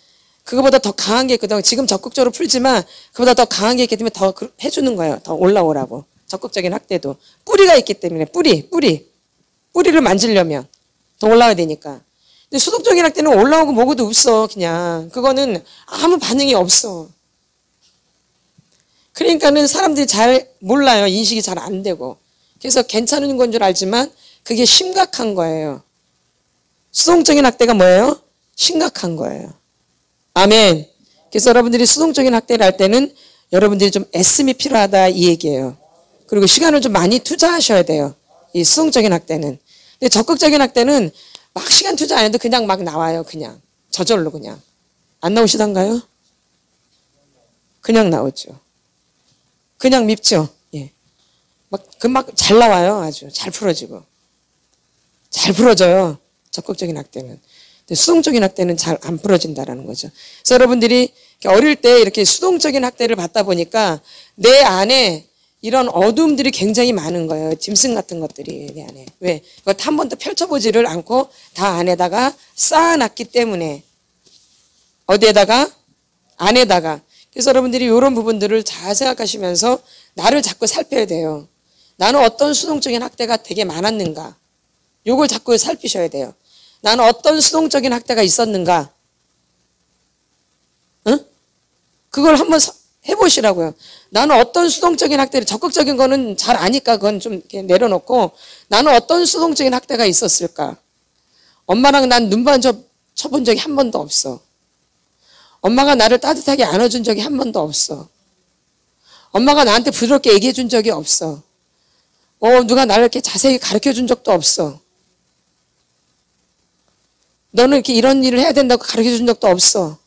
그거보다 더 강한 게 있거든. 지금 적극적으로 풀지만 그보다 더 강한 게 있기 때문에 더 해주는 거예요. 더 올라오라고. 적극적인 학대도. 뿌리가 있기 때문에 뿌리를 만지려면 더 올라와야 되니까. 근데 수동적인 학대는 올라오고 뭐고도 없어. 그냥 그거는 아무 반응이 없어. 그러니까는 사람들이 잘 몰라요. 인식이 잘 안 되고. 그래서 괜찮은 건 줄 알지만 그게 심각한 거예요. 수동적인 학대가 뭐예요? 심각한 거예요. 아멘. 그래서 여러분들이 수동적인 학대를 할 때는 여러분들이 좀 애씀이 필요하다 이 얘기예요. 그리고 시간을 좀 많이 투자하셔야 돼요. 이 수동적인 학대는. 근데 적극적인 학대는 막 시간 투자 안 해도 그냥 막 나와요. 그냥. 저절로 그냥. 안 나오시던가요? 그냥 나오죠. 그냥 밉죠. 예. 막 잘 나와요. 아주 잘 풀어지고. 잘 풀어져요. 적극적인 학대는. 근데 수동적인 학대는 잘 안 풀어진다라는 거죠. 그래서 여러분들이 어릴 때 이렇게 수동적인 학대를 받다 보니까 내 안에 이런 어둠들이 굉장히 많은 거예요. 짐승 같은 것들이 내 안에. 왜? 그것 한 번도 펼쳐보지를 않고 다 안에다가 쌓아놨기 때문에. 어디에다가? 안에다가. 그래서 여러분들이 이런 부분들을 잘 생각하시면서 나를 자꾸 살펴야 돼요. 나는 어떤 수동적인 학대가 되게 많았는가. 요걸 자꾸 살피셔야 돼요. 나는 어떤 수동적인 학대가 있었는가. 응? 그걸 한번 해보시라고요. 나는 어떤 수동적인 학대를, 적극적인 거는 잘 아니까 그건 좀 이렇게 내려놓고 나는 어떤 수동적인 학대가 있었을까. 엄마랑 난 눈만 쳐본 적이 한 번도 없어. 엄마가 나를 따뜻하게 안아준 적이 한 번도 없어. 엄마가 나한테 부드럽게 얘기해 준 적이 없어. 누가 나를 이렇게 자세히 가르쳐 준 적도 없어. 너는 이렇게 이런 일을 해야 된다고 가르쳐 준 적도 없어.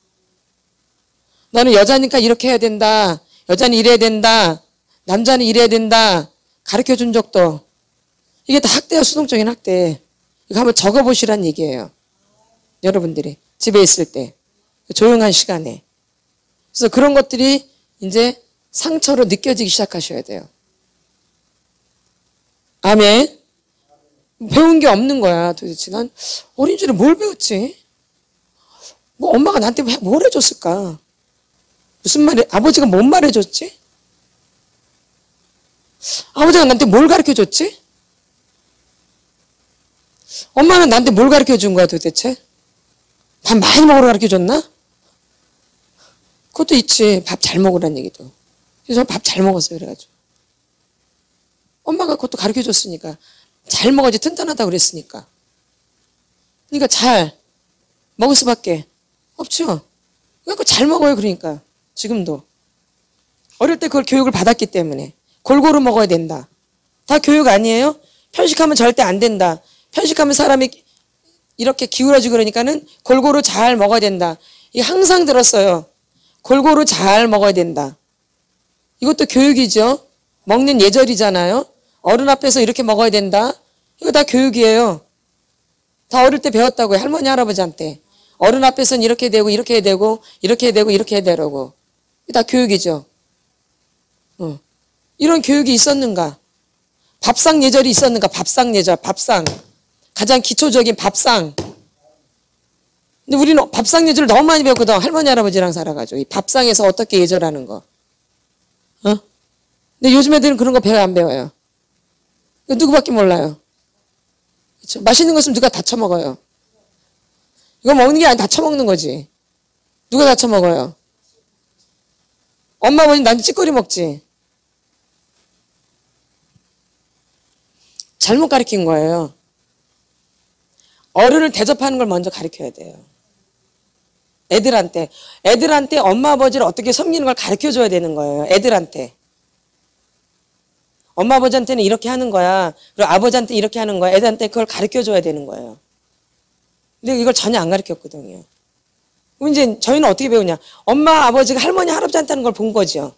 너는 여자니까 이렇게 해야 된다. 여자는 이래야 된다. 남자는 이래야 된다. 가르쳐 준 적도. 이게 다 학대야. 수동적인 학대. 이거 한번 적어보시란 얘기예요. 여러분들이 집에 있을 때 조용한 시간에. 그래서 그런 것들이 이제 상처로 느껴지기 시작하셔야 돼요. 아멘. 배운 게 없는 거야. 도대체 난 어린 줄에 뭘 배웠지? 뭐 엄마가 나한테 뭘 해줬을까? 무슨 말이, 아버지가 뭔 말해줬지? 아버지가 나한테 뭘 가르쳐줬지? 엄마는 나한테 뭘 가르쳐준 거야 도대체? 밥 많이 먹으러 가르쳐줬나? 그것도 있지. 밥 잘 먹으라는 얘기도. 그래서 밥 잘 먹었어요. 그래가지고 엄마가 그것도 가르쳐줬으니까 잘 먹어야지 튼튼하다고 그랬으니까. 그러니까 잘 먹을 수밖에 없죠. 그러니까 잘 먹어요. 그러니까 지금도 어릴 때 그걸 교육을 받았기 때문에 골고루 먹어야 된다. 다 교육 아니에요? 편식하면 절대 안 된다. 편식하면 사람이 이렇게 기울어지고 그러니까는 골고루 잘 먹어야 된다. 이게 항상 들었어요. 골고루 잘 먹어야 된다. 이것도 교육이죠. 먹는 예절이잖아요. 어른 앞에서 이렇게 먹어야 된다. 이거 다 교육이에요. 다 어릴 때 배웠다고요. 할머니 할아버지한테. 어른 앞에서는 이렇게 되고 이렇게 해야 되고 이렇게 해야 되고 이렇게 해야 되라고. 이게 다 교육이죠. 이런 교육이 있었는가? 밥상 예절이 있었는가? 밥상 예절, 밥상. 가장 기초적인 밥상. 근데 우리는 밥상 예절을 너무 많이 배웠거든. 할머니 할아버지랑 살아가지고. 이 밥상에서 어떻게 예절하는 거. 근데 요즘 애들은 그런 거 배워요, 안 배워요? 누구밖에 몰라요. 그렇죠? 맛있는 것은 누가 다 처먹어요. 이거 먹는 게 아니라 다 처먹는 거지. 누가 다 처먹어요? 엄마 아버지는 난 찌꺼리 먹지. 잘못 가르친 거예요. 어른을 대접하는 걸 먼저 가르쳐야 돼요. 애들한테 엄마 아버지를 어떻게 섬기는 걸 가르쳐줘야 되는 거예요. 애들한테. 엄마 아버지한테는 이렇게 하는 거야. 그리고 아버지한테 이렇게 하는 거야. 애들한테 그걸 가르쳐줘야 되는 거예요. 근데 이걸 전혀 안 가르쳤거든요. 그럼 이제 저희는 어떻게 배우냐. 엄마 아버지가 할머니 할아버지한테 하는 걸 본 거죠.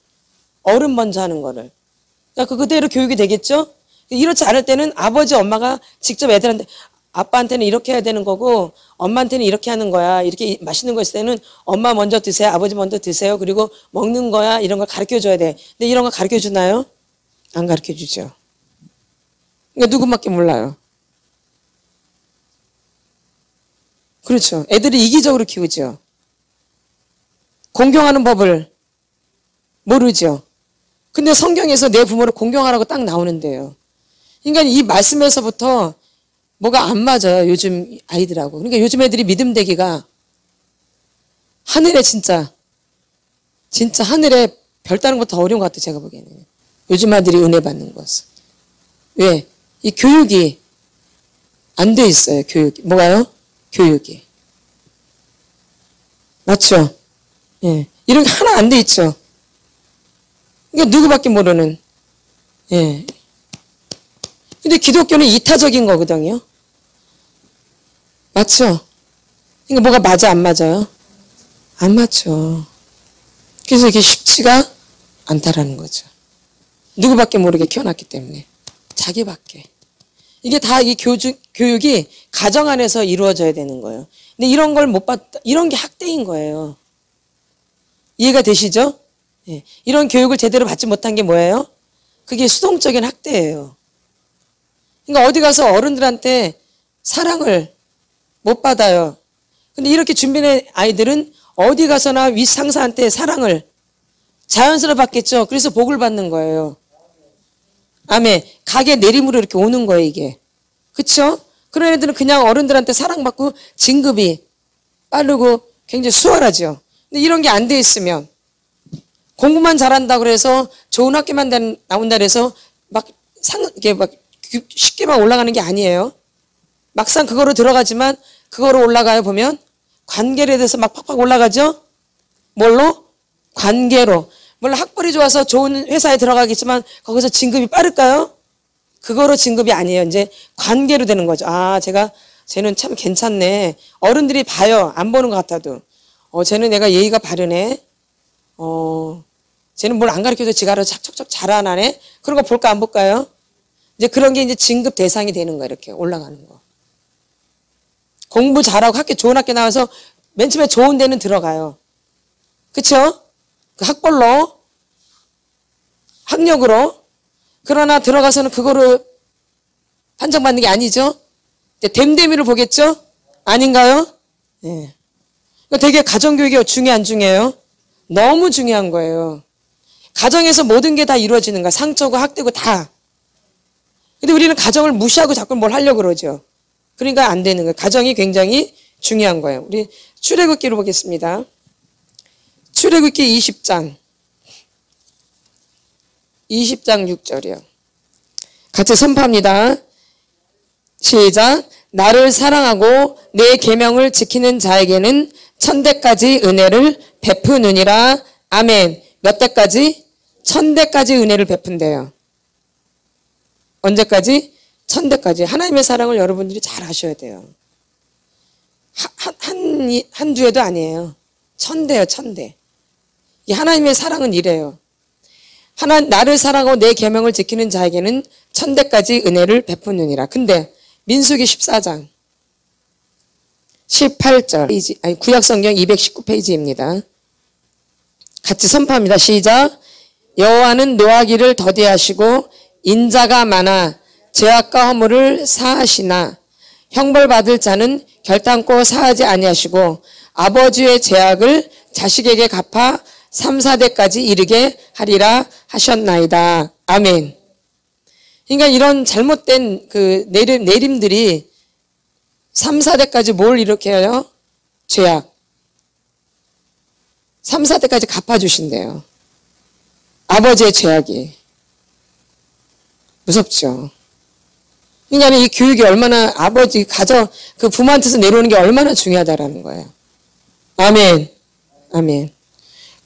어른 먼저 하는 거를. 그러니까 그대로 교육이 되겠죠. 이렇지 않을 때는 아버지 엄마가 직접 애들한테 아빠한테는 이렇게 해야 되는 거고 엄마한테는 이렇게 하는 거야. 이렇게 맛있는 거 있을 때는 엄마 먼저 드세요. 아버지 먼저 드세요. 그리고 먹는 거야. 이런 걸 가르쳐줘야 돼. 근데 이런 거 가르쳐주나요? 안 가르쳐주죠. 그러니까 누구밖에 몰라요. 그렇죠. 애들이 이기적으로 키우죠. 공경하는 법을 모르죠. 근데 성경에서 내 부모를 공경하라고 딱 나오는데요. 그러니까 이 말씀에서부터 뭐가 안 맞아요. 요즘 아이들하고. 그러니까 요즘 애들이 믿음 되기가 하늘에 진짜 하늘에 별 따는 거 더 어려운 것 같아요. 제가 보기에는. 요즘 아들이 은혜 받는 것은. 왜? 이 교육이 안 돼 있어요. 교육이. 뭐가요? 교육이. 맞죠? 예. 이런 게 하나 안 돼 있죠. 그러니까 누구밖에 모르는. 예. 근데 기독교는 이타적인 거거든요. 맞죠? 그러니까 뭐가 맞아, 안 맞아요? 안 맞죠. 그래서 이게 쉽지가 않다라는 거죠. 누구밖에 모르게 키워놨기 때문에. 자기밖에. 이게 다 이 교육이 가정 안에서 이루어져야 되는 거예요. 근데 이런 걸 못 받다, 이런 게 학대인 거예요. 이해가 되시죠? 예. 이런 교육을 제대로 받지 못한 게 뭐예요? 그게 수동적인 학대예요. 그러니까 어디 가서 어른들한테 사랑을 못 받아요. 근데 이렇게 준비된 아이들은 어디 가서나 윗상사한테 사랑을 자연스럽게 받겠죠. 그래서 복을 받는 거예요. 아멘. 가게 내림으로 이렇게 오는 거예요, 이게. 그쵸? 그런 애들은 그냥 어른들한테 사랑받고 진급이 빠르고 굉장히 수월하죠. 근데 이런 게 안 돼 있으면 공부만 잘한다고 그래서 좋은 학교만 나온다 그래서 이게 막 쉽게 막 올라가는 게 아니에요. 막상 그거로 들어가지만 그거로 올라가요 보면 관계에 대해서 막 팍팍 올라가죠. 뭘로? 관계로. 물론 학벌이 좋아서 좋은 회사에 들어가겠지만 거기서 진급이 빠를까요? 그거로 진급이 아니에요. 이제 관계로 되는 거죠. 아, 쟤는 참 괜찮네. 어른들이 봐요. 안 보는 것 같아도. 쟤는 내가 예의가 바르네. 쟤는 뭘 안 가르쳐도 지가 알아서 척척척 잘하네. 그런 거 볼까 안 볼까요? 이제 그런 게 이제 진급 대상이 되는 거예요. 이렇게 올라가는 거. 공부 잘하고 좋은 학교 나와서 맨 처음에 좋은 데는 들어가요. 그쵸? 그 학벌로, 학력으로. 그러나 들어가서는 그거로 판정받는 게 아니죠. 됨됨이를 보겠죠? 아닌가요? 예. 되게 가정교육이 중요 안 중요해요? 너무 중요한 거예요. 가정에서 모든 게 다 이루어지는 거야. 상처고 학대고 다. 근데 우리는 가정을 무시하고 자꾸 뭘 하려고 그러죠. 그러니까 안 되는 거예요. 가정이 굉장히 중요한 거예요. 우리 출애굽기로 보겠습니다. 출애굽기 20장 6절이요. 같이 선포합니다. 시작. 나를 사랑하고 내 계명을 지키는 자에게는 천대까지 은혜를 베푸느니라. 아멘. 몇 대까지? 천대까지 은혜를 베푼대요. 언제까지? 천대까지. 하나님의 사랑을 여러분들이 잘 아셔야 돼요. 한두 해도 아니에요. 천대요, 천대. 이 하나님의 사랑은 이래요. 나를 사랑하고 내 계명을 지키는 자에게는 천대까지 은혜를 베푸느니라. 근데 민수기 14장 18절 구약성경 219페이지입니다. 같이 선포합니다. 시작. 여호와는 노하기를 더디하시고 인자가 많아 죄악과 허물을 사하시나 형벌받을 자는 결단코 사하지 아니하시고 아버지의 죄악을 자식에게 갚아 3, 4대까지 이르게 하리라 하셨나이다. 아멘. 그러니까 이런 잘못된 그 내림들이 3, 4대까지 뭘 이렇게 해요? 죄악. 3, 4대까지 갚아주신대요. 아버지의 죄악이. 무섭죠. 그러니까 이 교육이 얼마나 아버지, 그 부모한테서 내려오는 게 얼마나 중요하다라는 거예요. 아멘. 아멘.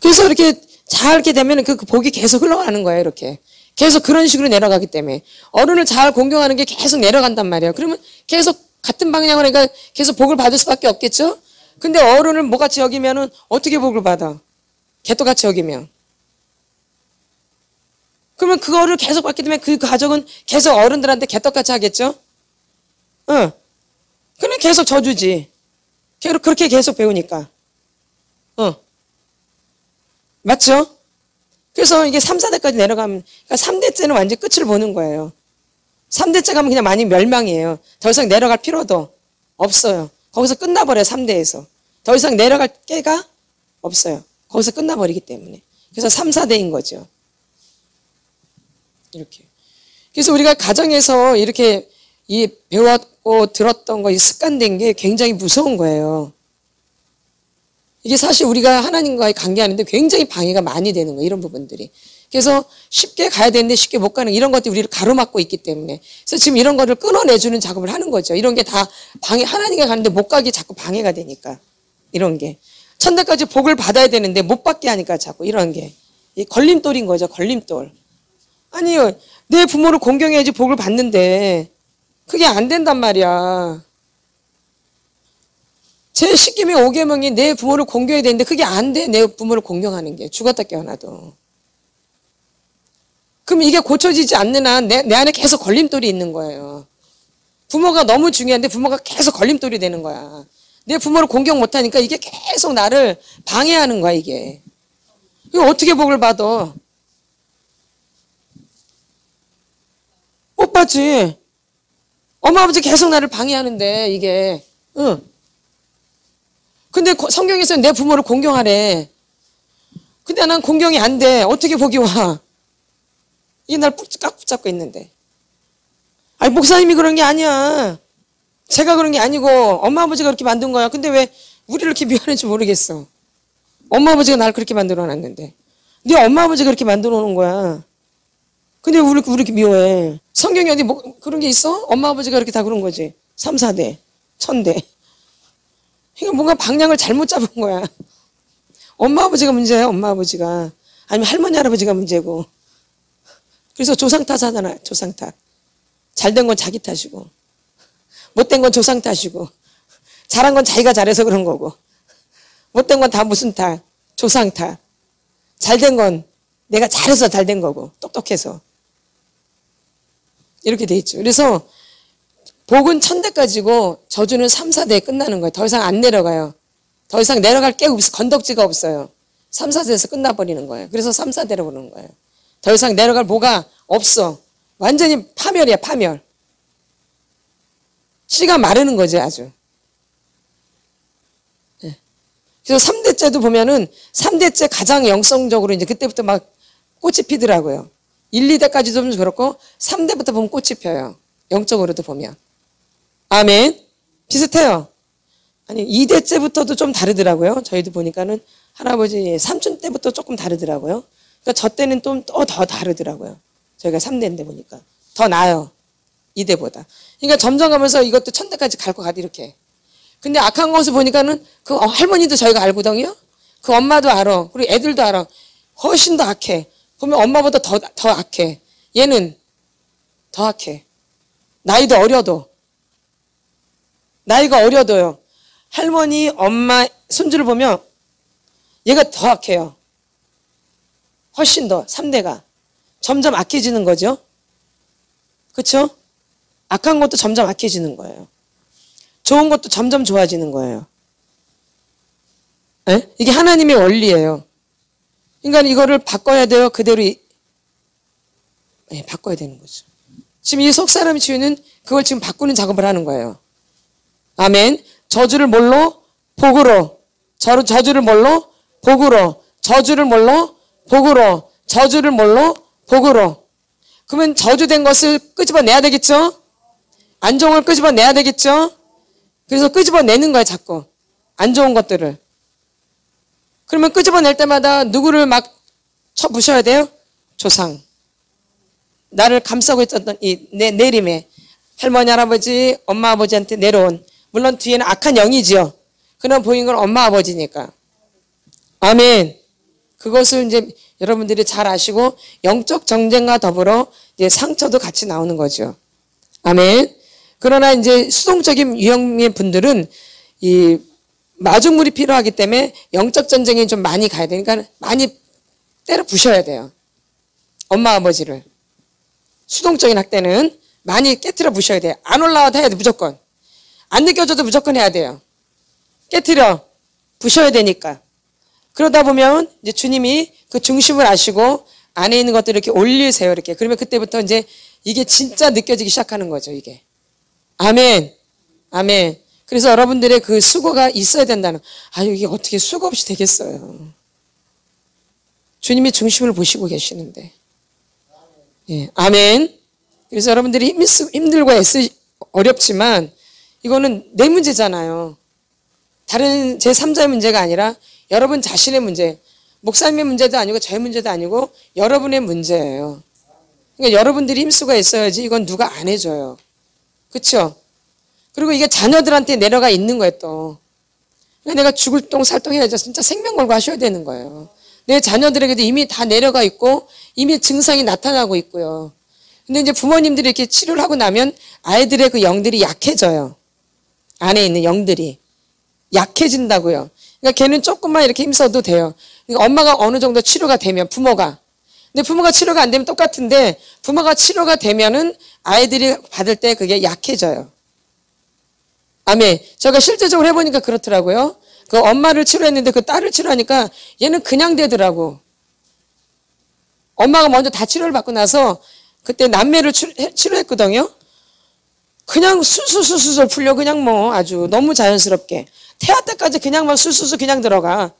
그래서 이렇게 잘 이렇게 되면 그 복이 계속 흘러가는 거예요, 이렇게. 계속 그런 식으로 내려가기 때문에. 어른을 잘 공경하는 게 계속 내려간단 말이에요. 그러면 계속 같은 방향으로 하니까 계속 복을 받을 수밖에 없겠죠? 근데 어른을 뭐같이 여기면은 어떻게 복을 받아? 개떡같이 여기면. 그러면 그거를 계속 받게 되면 그 가족은 계속 어른들한테 개떡같이 하겠죠? 응. 그러면 계속 저주지. 그렇게 계속 배우니까. 맞죠? 그래서 이게 3, 4대까지 내려가면, 그러니까 3대째는 완전 끝을 보는 거예요. 3대째 가면 그냥 많이 멸망이에요. 더 이상 내려갈 필요도 없어요. 거기서 끝나버려요, 3대에서. 더 이상 내려갈 게가 없어요. 거기서 끝나버리기 때문에. 그래서 3, 4대인 거죠. 이렇게. 그래서 우리가 가정에서 이렇게 배웠고 들었던 거, 이 습관된 게 굉장히 무서운 거예요. 이게 사실 우리가 하나님과의 관계하는데 굉장히 방해가 많이 되는 거예요. 이런 부분들이. 그래서 쉽게 가야 되는데 쉽게 못 가는 이런 것들이 우리를 가로막고 있기 때문에. 그래서 지금 이런 거를 끊어내주는 작업을 하는 거죠. 이런 게 다 하나님과 가는데 못 가게 자꾸 방해가 되니까. 이런 게. 천대까지 복을 받아야 되는데 못 받게 하니까 자꾸 이런 게. 이 걸림돌인 거죠. 걸림돌. 아니요. 내 부모를 공경해야지 복을 받는데 그게 안 된단 말이야. 제10계명 5계명이 내 부모를 공경해야 되는데 그게 안 돼. 내 부모를 공경하는 게. 죽었다 깨어나도. 그럼 이게 고쳐지지 않는 한 내 안에 계속 걸림돌이 있는 거예요. 부모가 너무 중요한데 부모가 계속 걸림돌이 되는 거야. 내 부모를 공경 못하니까 이게 계속 나를 방해하는 거야, 이게. 이거 어떻게 복을 받아? 못 받지. 엄마 아버지 계속 나를 방해하는데 이게. 응. 근데 성경에서는 내 부모를 공경하래. 근데 난 공경이 안 돼. 어떻게 복이 와? 이게 날 꽉 붙잡고 있는데. 아니 목사님이 그런 게 아니야. 제가 그런 게 아니고 엄마 아버지가 그렇게 만든 거야. 근데 왜 우리를 이렇게 미워하는지 모르겠어. 엄마 아버지가 날 그렇게 만들어 놨는데. 네 엄마 아버지가 그렇게 만들어 놓은 거야. 근데 왜 우리 이렇게 미워해? 성경에 어디 뭐 그런 게 있어? 엄마 아버지가 그렇게 다 그런 거지. 3, 4대, 1000대. 이거 뭔가 방향을 잘못 잡은 거야. 엄마 아버지가 문제야, 엄마 아버지가. 아니면 할머니 할아버지가 문제고. 그래서 조상 탓하잖아, 조상 탓. 잘된 건 자기 탓이고 못된 건 조상 탓이고 잘한 건 자기가 잘해서 그런 거고 못된 건 다 무슨 탓? 조상 탓. 잘된 건 내가 잘해서 잘된 거고 똑똑해서. 이렇게 돼 있죠. 그래서 복은 1000대까지고 저주는 3, 4대에 끝나는 거예요. 더 이상 안 내려가요. 더 이상 내려갈 게 없어. 건덕지가 없어요. 3, 4대에서 끝나버리는 거예요. 그래서 3, 4대로 보는 거예요. 더 이상 내려갈 뭐가 없어. 완전히 파멸이야, 파멸. 씨가 마르는 거지 아주. 예. 그래서 3대째도 보면은 3대째 가장 영성적으로 이제 그때부터 막 꽃이 피더라고요. 1, 2대까지도 좀 그렇고 3대부터 보면 꽃이 펴요. 영적으로도 보면. 아멘. 비슷해요. 아니 2대째부터도 좀 다르더라고요. 저희도 보니까는 할아버지 삼촌 때부터 조금 다르더라고요. 그러니까 저 때는 좀 더 다르더라고요. 저희가 3대인데 보니까 더 나아요. 2대보다. 그러니까 점점 가면서 이것도 1000대까지 갈 것 같아 이렇게. 근데 악한 것을 보니까는 그 할머니도 저희가 알거든요. 그 엄마도 알아. 그리고 애들도 알아. 훨씬 더 악해. 보면 엄마보다 더 악해. 얘는 더 악해. 나이도 어려도. 나이가 어려도요. 할머니, 엄마, 손주를 보면 얘가 더 악해요. 훨씬 더 3대가. 점점 악해지는 거죠. 그렇죠? 악한 것도 점점 악해지는 거예요. 좋은 것도 점점 좋아지는 거예요. 에? 이게 하나님의 원리예요. 그러니까 이거를 바꿔야 돼요. 그대로 바꿔야 되는 거죠. 지금 이 속사람 치유는 그걸 지금 바꾸는 작업을 하는 거예요. 아멘. 저주를 뭘로? 복으로. 저주를 뭘로? 복으로. 저주를 뭘로? 복으로. 저주를 뭘로? 복으로. 그러면 저주된 것을 끄집어내야 되겠죠? 안 좋은 걸 끄집어내야 되겠죠? 그래서 끄집어내는 거야 자꾸. 안 좋은 것들을. 그러면 끄집어낼 때마다 누구를 막 쳐부셔야 돼요? 조상. 나를 감싸고 있었던 이 내림에 할머니, 할아버지, 엄마, 아버지한테 내려온, 물론 뒤에는 악한 영이지요. 그러나 보이는 건 엄마, 아버지니까. 아멘. 그것을 이제 여러분들이 잘 아시고 영적 정쟁과 더불어 이제 상처도 같이 나오는 거죠. 아멘. 그러나 이제 수동적인 유형의 분들은 이 마중물이 필요하기 때문에 영적 전쟁이 좀 많이 가야 되니까 많이 때려 부셔야 돼요. 엄마, 아버지를. 수동적인 학대는 많이 깨트려 부셔야 돼요. 안 올라와도 해야 돼, 무조건. 안 느껴져도 무조건 해야 돼요. 깨트려 부셔야 되니까. 그러다 보면 이제 주님이 그 중심을 아시고 안에 있는 것들을 이렇게 올리세요, 이렇게. 그러면 그때부터 이제 이게 진짜 느껴지기 시작하는 거죠, 이게. 아멘. 아멘. 그래서 여러분들의 그 수고가 있어야 된다는, 이게 어떻게 수고 없이 되겠어요. 주님이 중심을 보시고 계시는데. 예, 아멘. 그래서 여러분들이 힘들고 어렵지만 이거는 내 문제잖아요. 다른 제3자의 문제가 아니라 여러분 자신의 문제. 목사님의 문제도 아니고 저의 문제도 아니고 여러분의 문제예요. 그러니까 여러분들이 힘쓰고 있어야지 이건 누가 안 해줘요. 그렇죠? 그리고 이게 자녀들한테 내려가 있는 거예요 또. 그러니까 내가 죽을 똥 살똥 해야죠. 진짜 생명 걸고 하셔야 되는 거예요. 내 자녀들에게도 이미 다 내려가 있고 이미 증상이 나타나고 있고요. 근데 이제 부모님들이 이렇게 치료를 하고 나면 아이들의 그 영들이 약해져요. 안에 있는 영들이 약해진다고요. 그러니까 걔는 조금만 이렇게 힘써도 돼요. 그러니까 엄마가 어느 정도 치료가 되면 부모가. 근데 부모가 치료가 안 되면 똑같은데 부모가 치료가 되면은 아이들이 받을 때 그게 약해져요. 아멘. 제가 실제적으로 해보니까 그렇더라고요. 그 엄마를 치료했는데 그 딸을 치료하니까 얘는 그냥 되더라고. 엄마가 먼저 다 치료를 받고 나서 그때 남매를 치료했거든요. 그냥 술술술술 풀려. 그냥 뭐 아주 너무 자연스럽게. 태아 때까지 그냥 막 술술술 그냥 들어가.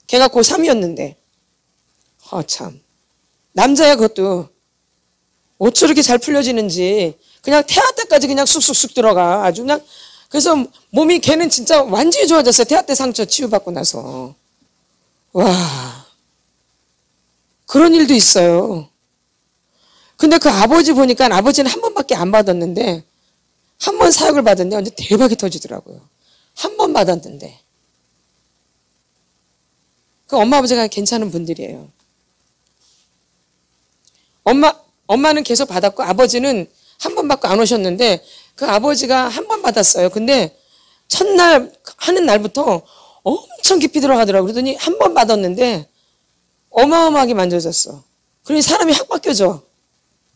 걔가 고3이었는데. 참. 남자야 그것도. 어찌 이렇게 잘 풀려지는지. 그냥 태아 때까지 그냥 쑥쑥쑥 들어가. 아주 그냥. 그래서 몸이 걔는 진짜 완전히 좋아졌어요. 태아 때 상처 치유받고 나서. 와. 그런 일도 있어요. 근데 그 아버지 보니까 아버지는 한 번밖에 안 받았는데 한 번 사역을 받았는데 완전 대박이 터지더라고요. 한 번 받았는데. 그 엄마 아버지가 괜찮은 분들이에요. 엄마는 계속 받았고 아버지는 한 번 받고 안 오셨는데 그 아버지가 한 번 받았어요. 근데 첫날 하는 날부터 엄청 깊이 들어가더라고요. 그러더니 한 번 받았는데 어마어마하게 만져졌어. 그러니 사람이 확 바뀌어져.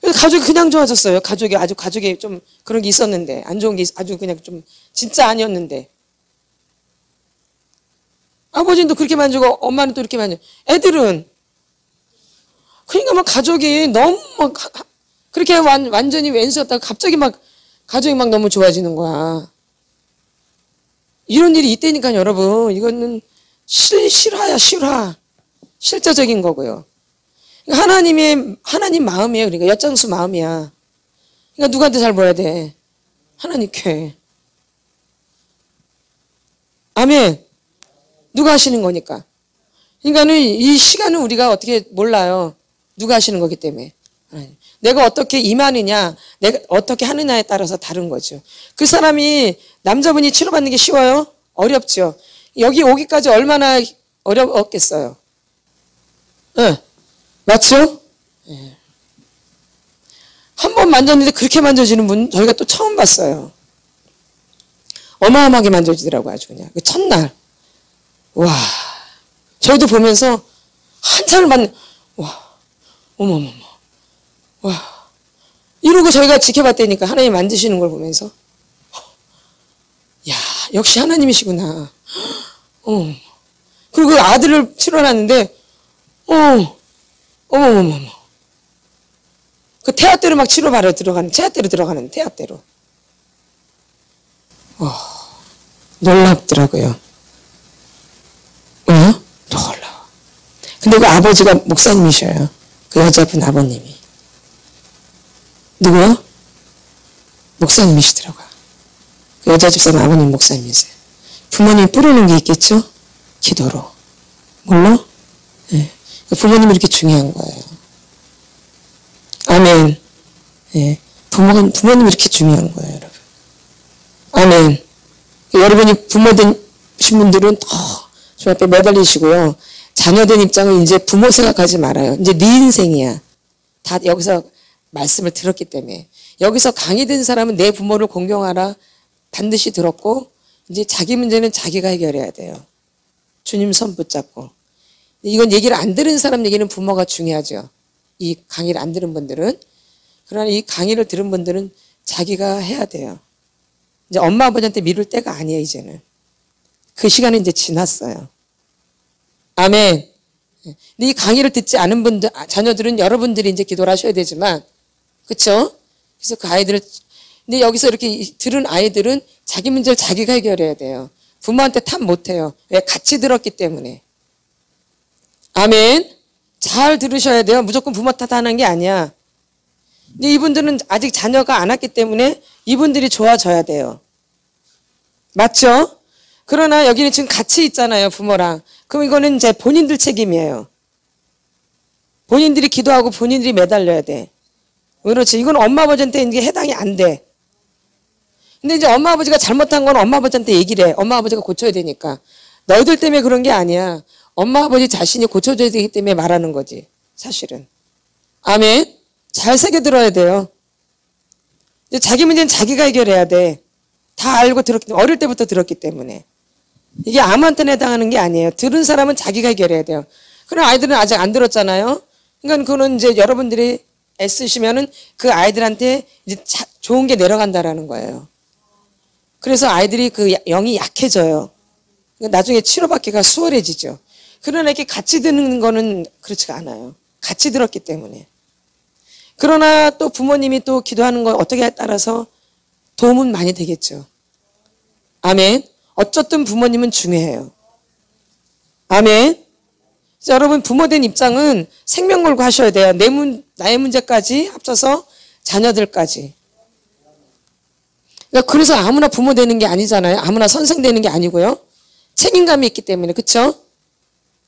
그래서 가족이 그냥 좋아졌어요. 가족이 좀 그런 게 있었는데 안 좋은 게 아주 그냥 좀 진짜 아니었는데. 아버지는 또 그렇게 만지고 엄마는 또 이렇게 만지고. 애들은 그러니까 막 가족이 너무 막 그렇게 완전히 왼수였다가 갑자기 막 가정이 막 너무 좋아지는 거야. 이런 일이 있다니까 여러분. 이거는 실화야, 실화. 실제적인 거고요. 하나님 마음이에요. 그러니까 엿장수 마음이야. 그러니까 누구한테 잘 보여야 돼? 하나님께. 아멘. 누가 하시는 거니까. 그러니까는 이 시간은 우리가 어떻게 몰라요. 누가 하시는 거기 때문에. 내가 어떻게 임하느냐, 내가 어떻게 하느냐에 따라서 다른 거죠. 그 사람이, 남자분이 치료받는 게 쉬워요? 어렵죠. 여기 오기까지 얼마나 어렵겠어요. 네. 맞죠? 네. 한 번 만졌는데 그렇게 만져지는 분 저희가 또 처음 봤어요. 어마어마하게 만져지더라고요. 아주 그냥. 그 첫날. 와. 저희도 보면서 한참을 와. 어머머머. 와. 이러고 저희가 지켜봤다니까. 하나님 만드시는 걸 보면서. 야, 역시 하나님이시구나. 그리고 그 아들을 치러놨는데, 어머머머머. 그 태아대로 막 치료받으러 들어가는, 태아대로 들어가는, 태아대로. 놀랍더라고요. 놀라워. 근데 그 아버지가 목사님이셔요. 그 여자분 아버님이. 누구요? 목사님이시더라고요. 그 여자 집사람 아버님 목사님이세요. 부모님 뿌리는 게 있겠죠? 기도로. 물론, 네. 부모님이 이렇게 중요한 거예요. 아멘. 네. 부모님이 이렇게 중요한 거예요, 여러분. 아멘. 여러분이 부모 되신 분들은 더 주 앞에 매달리시고요. 자녀된 입장은 이제 부모 생각하지 말아요. 이제 네 인생이야. 다 여기서 말씀을 들었기 때문에. 여기서 강의 된 사람은 내 부모를 공경하라. 반드시 들었고, 이제 자기 문제는 자기가 해결해야 돼요. 주님 손 붙잡고. 이건 얘기를 안 들은 사람 얘기는 부모가 중요하죠. 이 강의를 안 들은 분들은. 그러나 이 강의를 들은 분들은 자기가 해야 돼요. 이제 엄마 아버지한테 미룰 때가 아니에요, 이제는. 그 시간은 이제 지났어요. 아멘. 근데 이 강의를 듣지 않은 분들, 자녀들은 여러분들이 이제 기도를 하셔야 되지만, 그쵸? 그래서 그 아이들을, 근데 여기서 이렇게 들은 아이들은 자기 문제를 자기가 해결해야 돼요. 부모한테 탓 못해요. 왜? 같이 들었기 때문에. 아멘. 잘 들으셔야 돼요. 무조건 부모 탓하는 게 아니야. 근데 이분들은 아직 자녀가 안 왔기 때문에 이분들이 좋아져야 돼요. 맞죠? 그러나 여기는 지금 같이 있잖아요, 부모랑. 그럼 이거는 이제 본인들 책임이에요. 본인들이 기도하고 본인들이 매달려야 돼. 그렇지. 이건 엄마 아버지한테 이게 해당이 안 돼. 근데 이제 엄마 아버지가 잘못한 건 엄마 아버지한테 얘기를 해. 엄마 아버지가 고쳐야 되니까. 너희들 때문에 그런 게 아니야. 엄마 아버지 자신이 고쳐줘야 되기 때문에 말하는 거지. 사실은. 아멘. 잘 새겨들어야 돼요. 이제 자기 문제는 자기가 해결해야 돼. 다 알고 들었기 때문에. 어릴 때부터 들었기 때문에. 이게 아무한테나 해당하는 게 아니에요. 들은 사람은 자기가 해결해야 돼요. 그럼 아이들은 아직 안 들었잖아요. 그러니까 그거는 이제 여러분들이 애쓰시면은 그 아이들한테 이제 좋은 게 내려간다라는 거예요. 그래서 아이들이 그 영이 약해져요. 나중에 치료받기가 수월해지죠. 그러나 이렇게 같이 듣는 거는 그렇지가 않아요. 같이 들었기 때문에. 그러나 또 부모님이 또 기도하는 거 어떻게 따라서 도움은 많이 되겠죠. 아멘. 어쨌든 부모님은 중요해요. 아멘. 여러분 부모 된 입장은 생명 걸고 하셔야 돼요. 나의 문제까지 합쳐서 자녀들까지. 그래서 아무나 부모 되는 게 아니잖아요. 아무나 선생 되는 게 아니고요. 책임감이 있기 때문에. 그렇죠?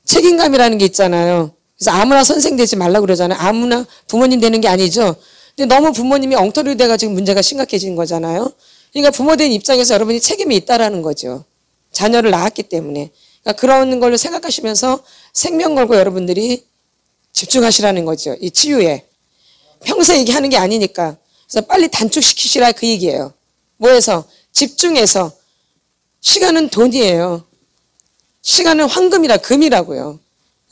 책임감이라는 게 있잖아요. 그래서 아무나 선생 되지 말라고 그러잖아요. 아무나 부모님 되는 게 아니죠. 근데 너무 부모님이 엉터리 돼가지고 문제가 심각해진 거잖아요. 그러니까 부모 된 입장에서 여러분이 책임이 있다라는 거죠. 자녀를 낳았기 때문에. 그러니까 그런 걸로 생각하시면서 생명 걸고 여러분들이 집중하시라는 거죠. 이 치유에. 평생 얘기하는 게 아니니까. 그래서 빨리 단축시키시라 그 얘기예요. 뭐해서? 집중해서. 시간은 돈이에요. 시간은 황금이라 금이라고요.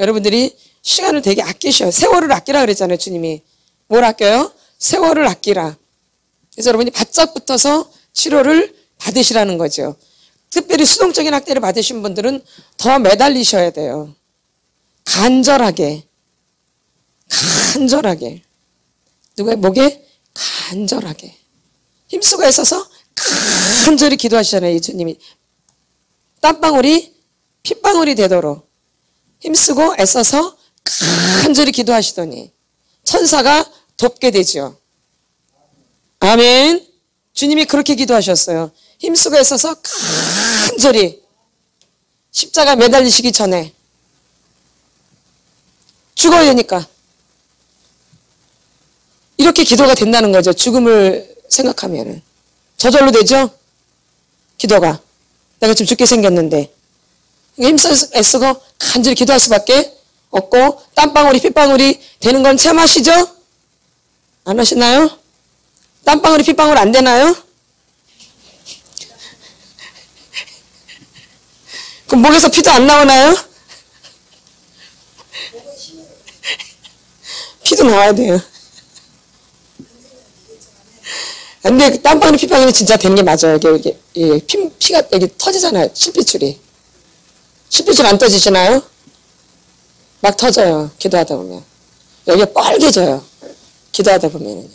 여러분들이 시간을 되게 아끼셔요. 세월을 아끼라 그랬잖아요. 주님이. 뭘 아껴요? 세월을 아끼라. 그래서 여러분이 바짝 붙어서 치료를 받으시라는 거죠. 특별히 수동적인 학대를 받으신 분들은 더 매달리셔야 돼요. 간절하게. 간절하게. 누구의 목에? 간절하게. 힘쓰고 애써서 간절히 기도하시잖아요. 예수님이 땀방울이 핏방울이 되도록 힘쓰고 애써서 간절히 기도하시더니 천사가 돕게 되죠. 아멘. 주님이 그렇게 기도하셨어요. 힘쓰고 애써서 간절히 십자가 매달리시기 전에 죽어야 되니까 이렇게 기도가 된다는 거죠. 죽음을 생각하면은 저절로 되죠. 기도가 내가 좀 죽게 생겼는데 힘써 애쓰고 간절히 기도할 수밖에 없고 땀방울이 핏방울이 되는 건 체험하시죠? 안 하시나요? 땀방울이 핏방울 안 되나요? 그럼 목에서 피도 안 나오나요? 피도 나와야 돼요. 근데 그 땀방울이 핏방울이 진짜 되는 게 맞아요. 이게 피가 여기 터지잖아요. 실핏줄이. 실핏줄 안 터지시나요? 막 터져요. 기도하다 보면. 여기가 빨개져요. 기도하다 보면은요.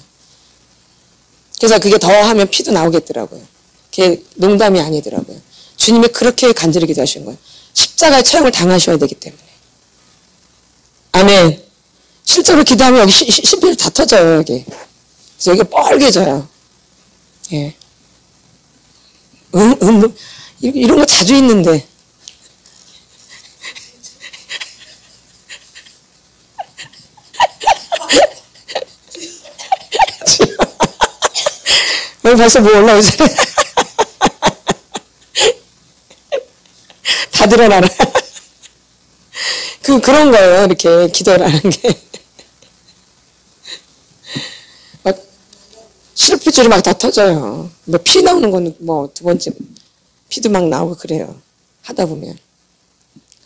그래서 그게 더 하면 피도 나오겠더라고요. 그게 농담이 아니더라고요. 주님이 그렇게 간절히 기도하신 거예요. 십자가의 처형을 당하셔야 되기 때문에. 아멘. 실제로 기도하면 여기 실핏줄 다 터져요. 여기. 그래서 여기가 빨개져요. 예. 이런 거 자주 있는데. 왜 벌써 뭐 올라오잖아요. 다 드러나라. 그런 거예요. 이렇게 기도를 하는 게. 막, 실핏줄이 막 다 터져요. 뭐 피 나오는 거는 뭐 두 번째 피도 막 나오고 그래요. 하다 보면.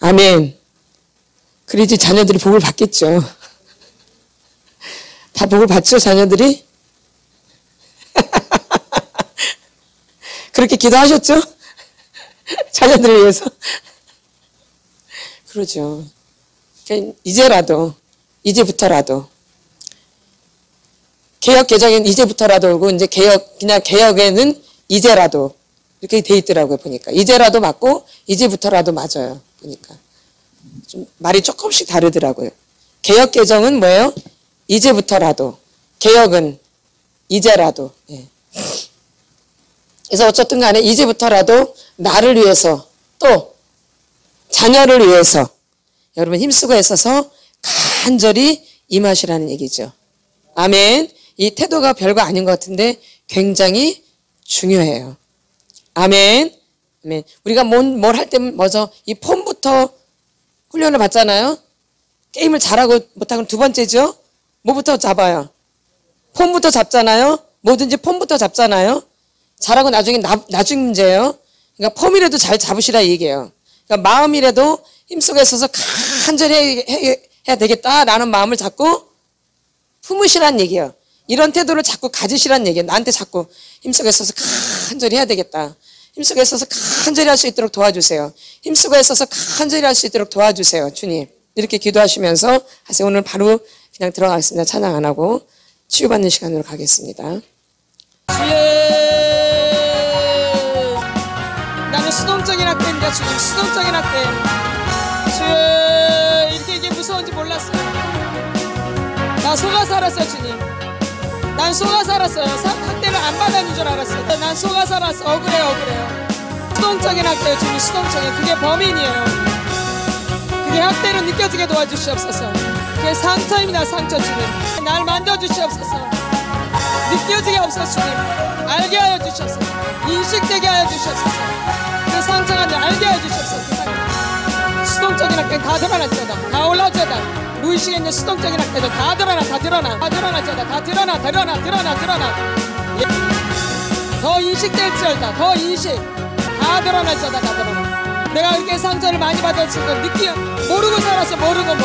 아멘. 그래야지 자녀들이 복을 받겠죠. 다 복을 받죠, 자녀들이? 그렇게 기도하셨죠? 자녀들을 위해서? 그러죠. 이제부터라도. 개혁 개정에는 이제부터라도 오고, 이제 그냥 개혁에는 이제라도. 이렇게 돼 있더라고요, 보니까. 이제라도 맞고, 이제부터라도 맞아요, 보니까. 좀 말이 조금씩 다르더라고요. 개혁 개정은 뭐예요? 이제부터라도. 개혁은 이제라도. 예. 그래서 어쨌든 간에 이제부터라도 나를 위해서 또 자녀를 위해서 여러분 힘쓰고 애써서 간절히 임하시라는 얘기죠. 아멘. 이 태도가 별거 아닌 것 같은데 굉장히 중요해요. 아멘. 아멘. 우리가 뭘 할 때 먼저 이 폼부터 훈련을 받잖아요. 게임을 잘하고 못하고 두 번째죠. 뭐부터 잡아요? 폼부터 잡잖아요. 뭐든지 폼부터 잡잖아요. 잘하고 나중에 나중 문제예요. 그러니까 폼이라도 잘 잡으시라 이 얘기예요. 그러니까 마음이라도 힘쓰고 있어서 간절히 해야 되겠다라는 마음을 자꾸 품으시란 얘기예요. 이런 태도를 자꾸 가지시란 얘기예요. 나한테 자꾸 힘쓰고 있어서 간절히 해야 되겠다. 힘쓰고 있어서 간절히 할 수 있도록 도와주세요. 힘쓰고 있어서 간절히 할 수 있도록 도와주세요. 주님. 이렇게 기도하시면서 하세요. 오늘 바로 그냥 들어가겠습니다. 찬양 안 하고 치유받는 시간으로 가겠습니다. 나는 수동적인 학대입니다. 주님, 수동적인 학대. 주여, 이게 무서운지 몰랐어요. 나 속아 살았어, 주님. 난 속아 살았어요. 학대를 안 받아는 줄 알았어요. 난 속아 살았어. 억울해요. 수동적인 학대요, 주님. 수동적인. 그게 범인이에요. 그게 학대로 느껴지게 도와주시옵소서. 그게 상처입니다. 상처, 주님. 날 만져주시옵소서. 느껴지게 없어 주님. 알게 하여 주셔서 인식되게 하여 주셔서 그 상처가 알게 하여 주셔서 그 수동적인 학대는 다 드러났잖아. 다 올라왔잖아. 무의식에 있는 수동적인 학대도 다 드러났잖아. 다 드러나. 더 인식될지어다. 더 인식 다 드러났잖아. 다 드러나. 내가 이렇게 상처를 많이 받았을 때 모르고 살았어. 모르고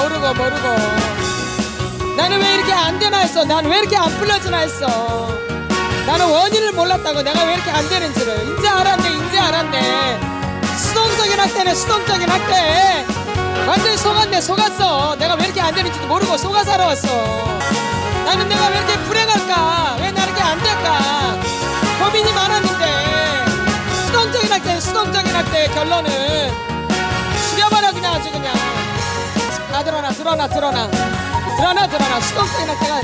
나는 왜 이렇게 안 되나 했어. 나는 왜 이렇게 안 풀려지나 했어. 나는 원인을 몰랐다고. 내가 왜 이렇게 안 되는지를 이제 알았네. 수동적인 학대. 완전히 속았어. 내가 왜 이렇게 안 되는지도 모르고 속아 살아왔어. 나는 내가 왜 이렇게 불행할까. 왜 나 이렇게 안 될까. 수동적인 학대의 결론은 죽여버려. 그냥 아주 그냥 다 드러나. 수동적인 학대가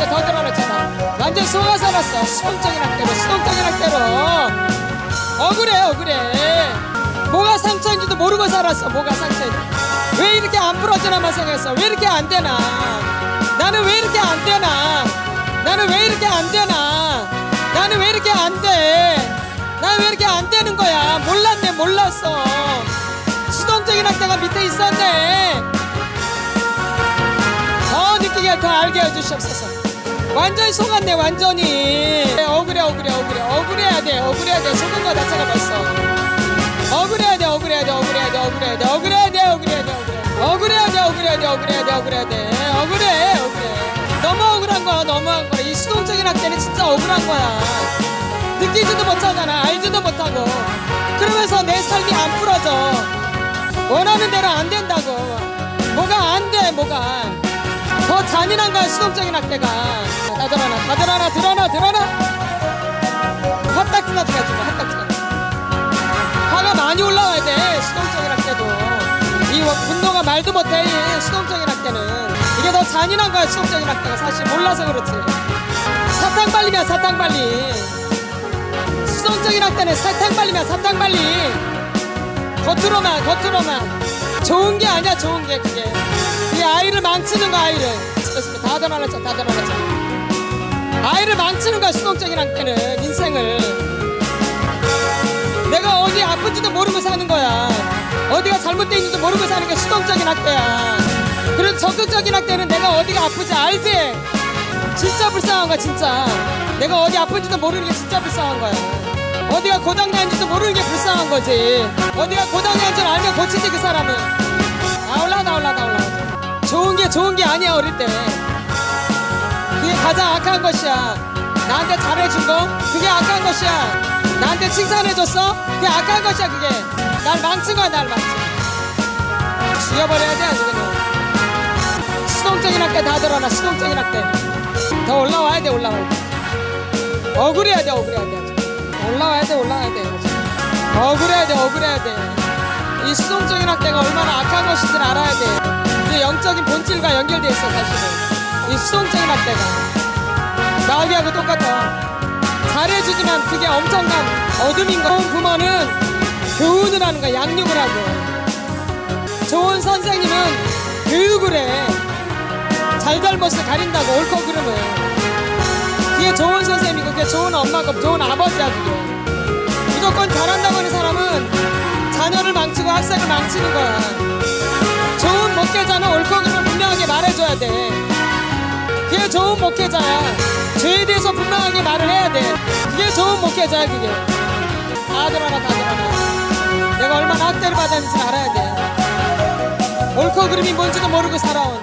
더 드러났잖아. 완전 속아 살았어. 수동적인 학대로 억울해. 뭐가 상처인지도 모르고 살았어. 왜 이렇게 안 부러지나만 생각했어. 왜 이렇게 안 되나. 나는 왜 이렇게 안 되나. 나는 왜 이렇게 안 돼. 나는 왜 이렇게 안 되는 거야. 몰랐어. 수동적인 학대가 밑에 있었네. 더 느끼게 더 알게 해주시옵소서. 완전히 속았네. 완전히 억울해야 돼. 속은 거 자체가 벌써 억울해야 돼. 너무 억울한 거야. 이 수동적인 학대는 진짜 억울한 거야. 느끼지도 못하잖아. 알지도 못하고. 그러면서 내 삶이 안 풀어져. 원하는 대로 안 된다고. 뭐가 안 돼. 더 잔인한 거야. 수동적인 학대가. 다 드러나. 헛딱지나 화가 많이 올라와야 돼. 수동적인 학대도. 이 분노가 말도 못해. 이 수동적인 학대는 이게 더 잔인한 거야. 수동적인 학대가 사실 몰라서 그렇지. 사탕발림이야. 수동적인 학대는 사탕발림. 겉으로만 좋은 게 아니야. 그게 이 아이를 망치는 거야. 다 드러났잖아. 아이를 망치는 거야. 수동적인 학대는 인생을. 내가 어디 아픈지도 모르고 사는 거야. 어디가 잘못된 있는지도 모르고 사는 게 수동적인 학대야. 그리고 적극적인 학대는 내가 어디가 아프지 알지? 진짜 불쌍한 거야. 진짜 내가 어디 아픈지도 모르는 게 진짜 불쌍한 거야. 어디가 고장난지도 모르는 게 불쌍한 거지. 어디가 고장난 줄 알면 고치지. 그 사람은 나올라. 좋은 게 아니야. 어릴 때 그게 가장 악한 것이야. 나한테 잘해준 거 그게 악한 것이야. 나한테 칭찬해줬어 그게 악한 것이야. 그게 날 망친 거야. 죽여버려야 돼. 아주 그냥 수동적인 학대 다 드러나. 수동적인 학대 더 올라와야 돼. 억울해야 돼. 올라와야 돼. 이 수동적인 학대가 얼마나 악한 것인지를 알아야 돼. 이게 영적인 본질과 연결돼 있어. 사실은 이 수동적인 학대가 마귀하고 똑같아. 잘해주지만 그게 엄청난 어둠인 거야. 좋은 부모는 교훈을 하는 거야. 양육을 하고. 좋은 선생님은 교육을 해. 잘잘못을 가린다고. 옳고 그름을. 그게 좋은 선생님이고 그게 좋은 엄마고 좋은 아버지야. 그게 무조건 잘한다고 하는 사람은 자녀를 망치고 학생을 망치는 거야. 좋은 목회자는 옳고 그름을 분명하게 말해줘야 돼. 그게 좋은 목회자야. 죄에 대해서 분명하게 말을 해야 돼. 그게 좋은 목회자야. 그게 다 드러나. 내가 얼마나 학대를 받았는지 알아야 돼. 옳고 그름이 뭔지도 모르고 살아온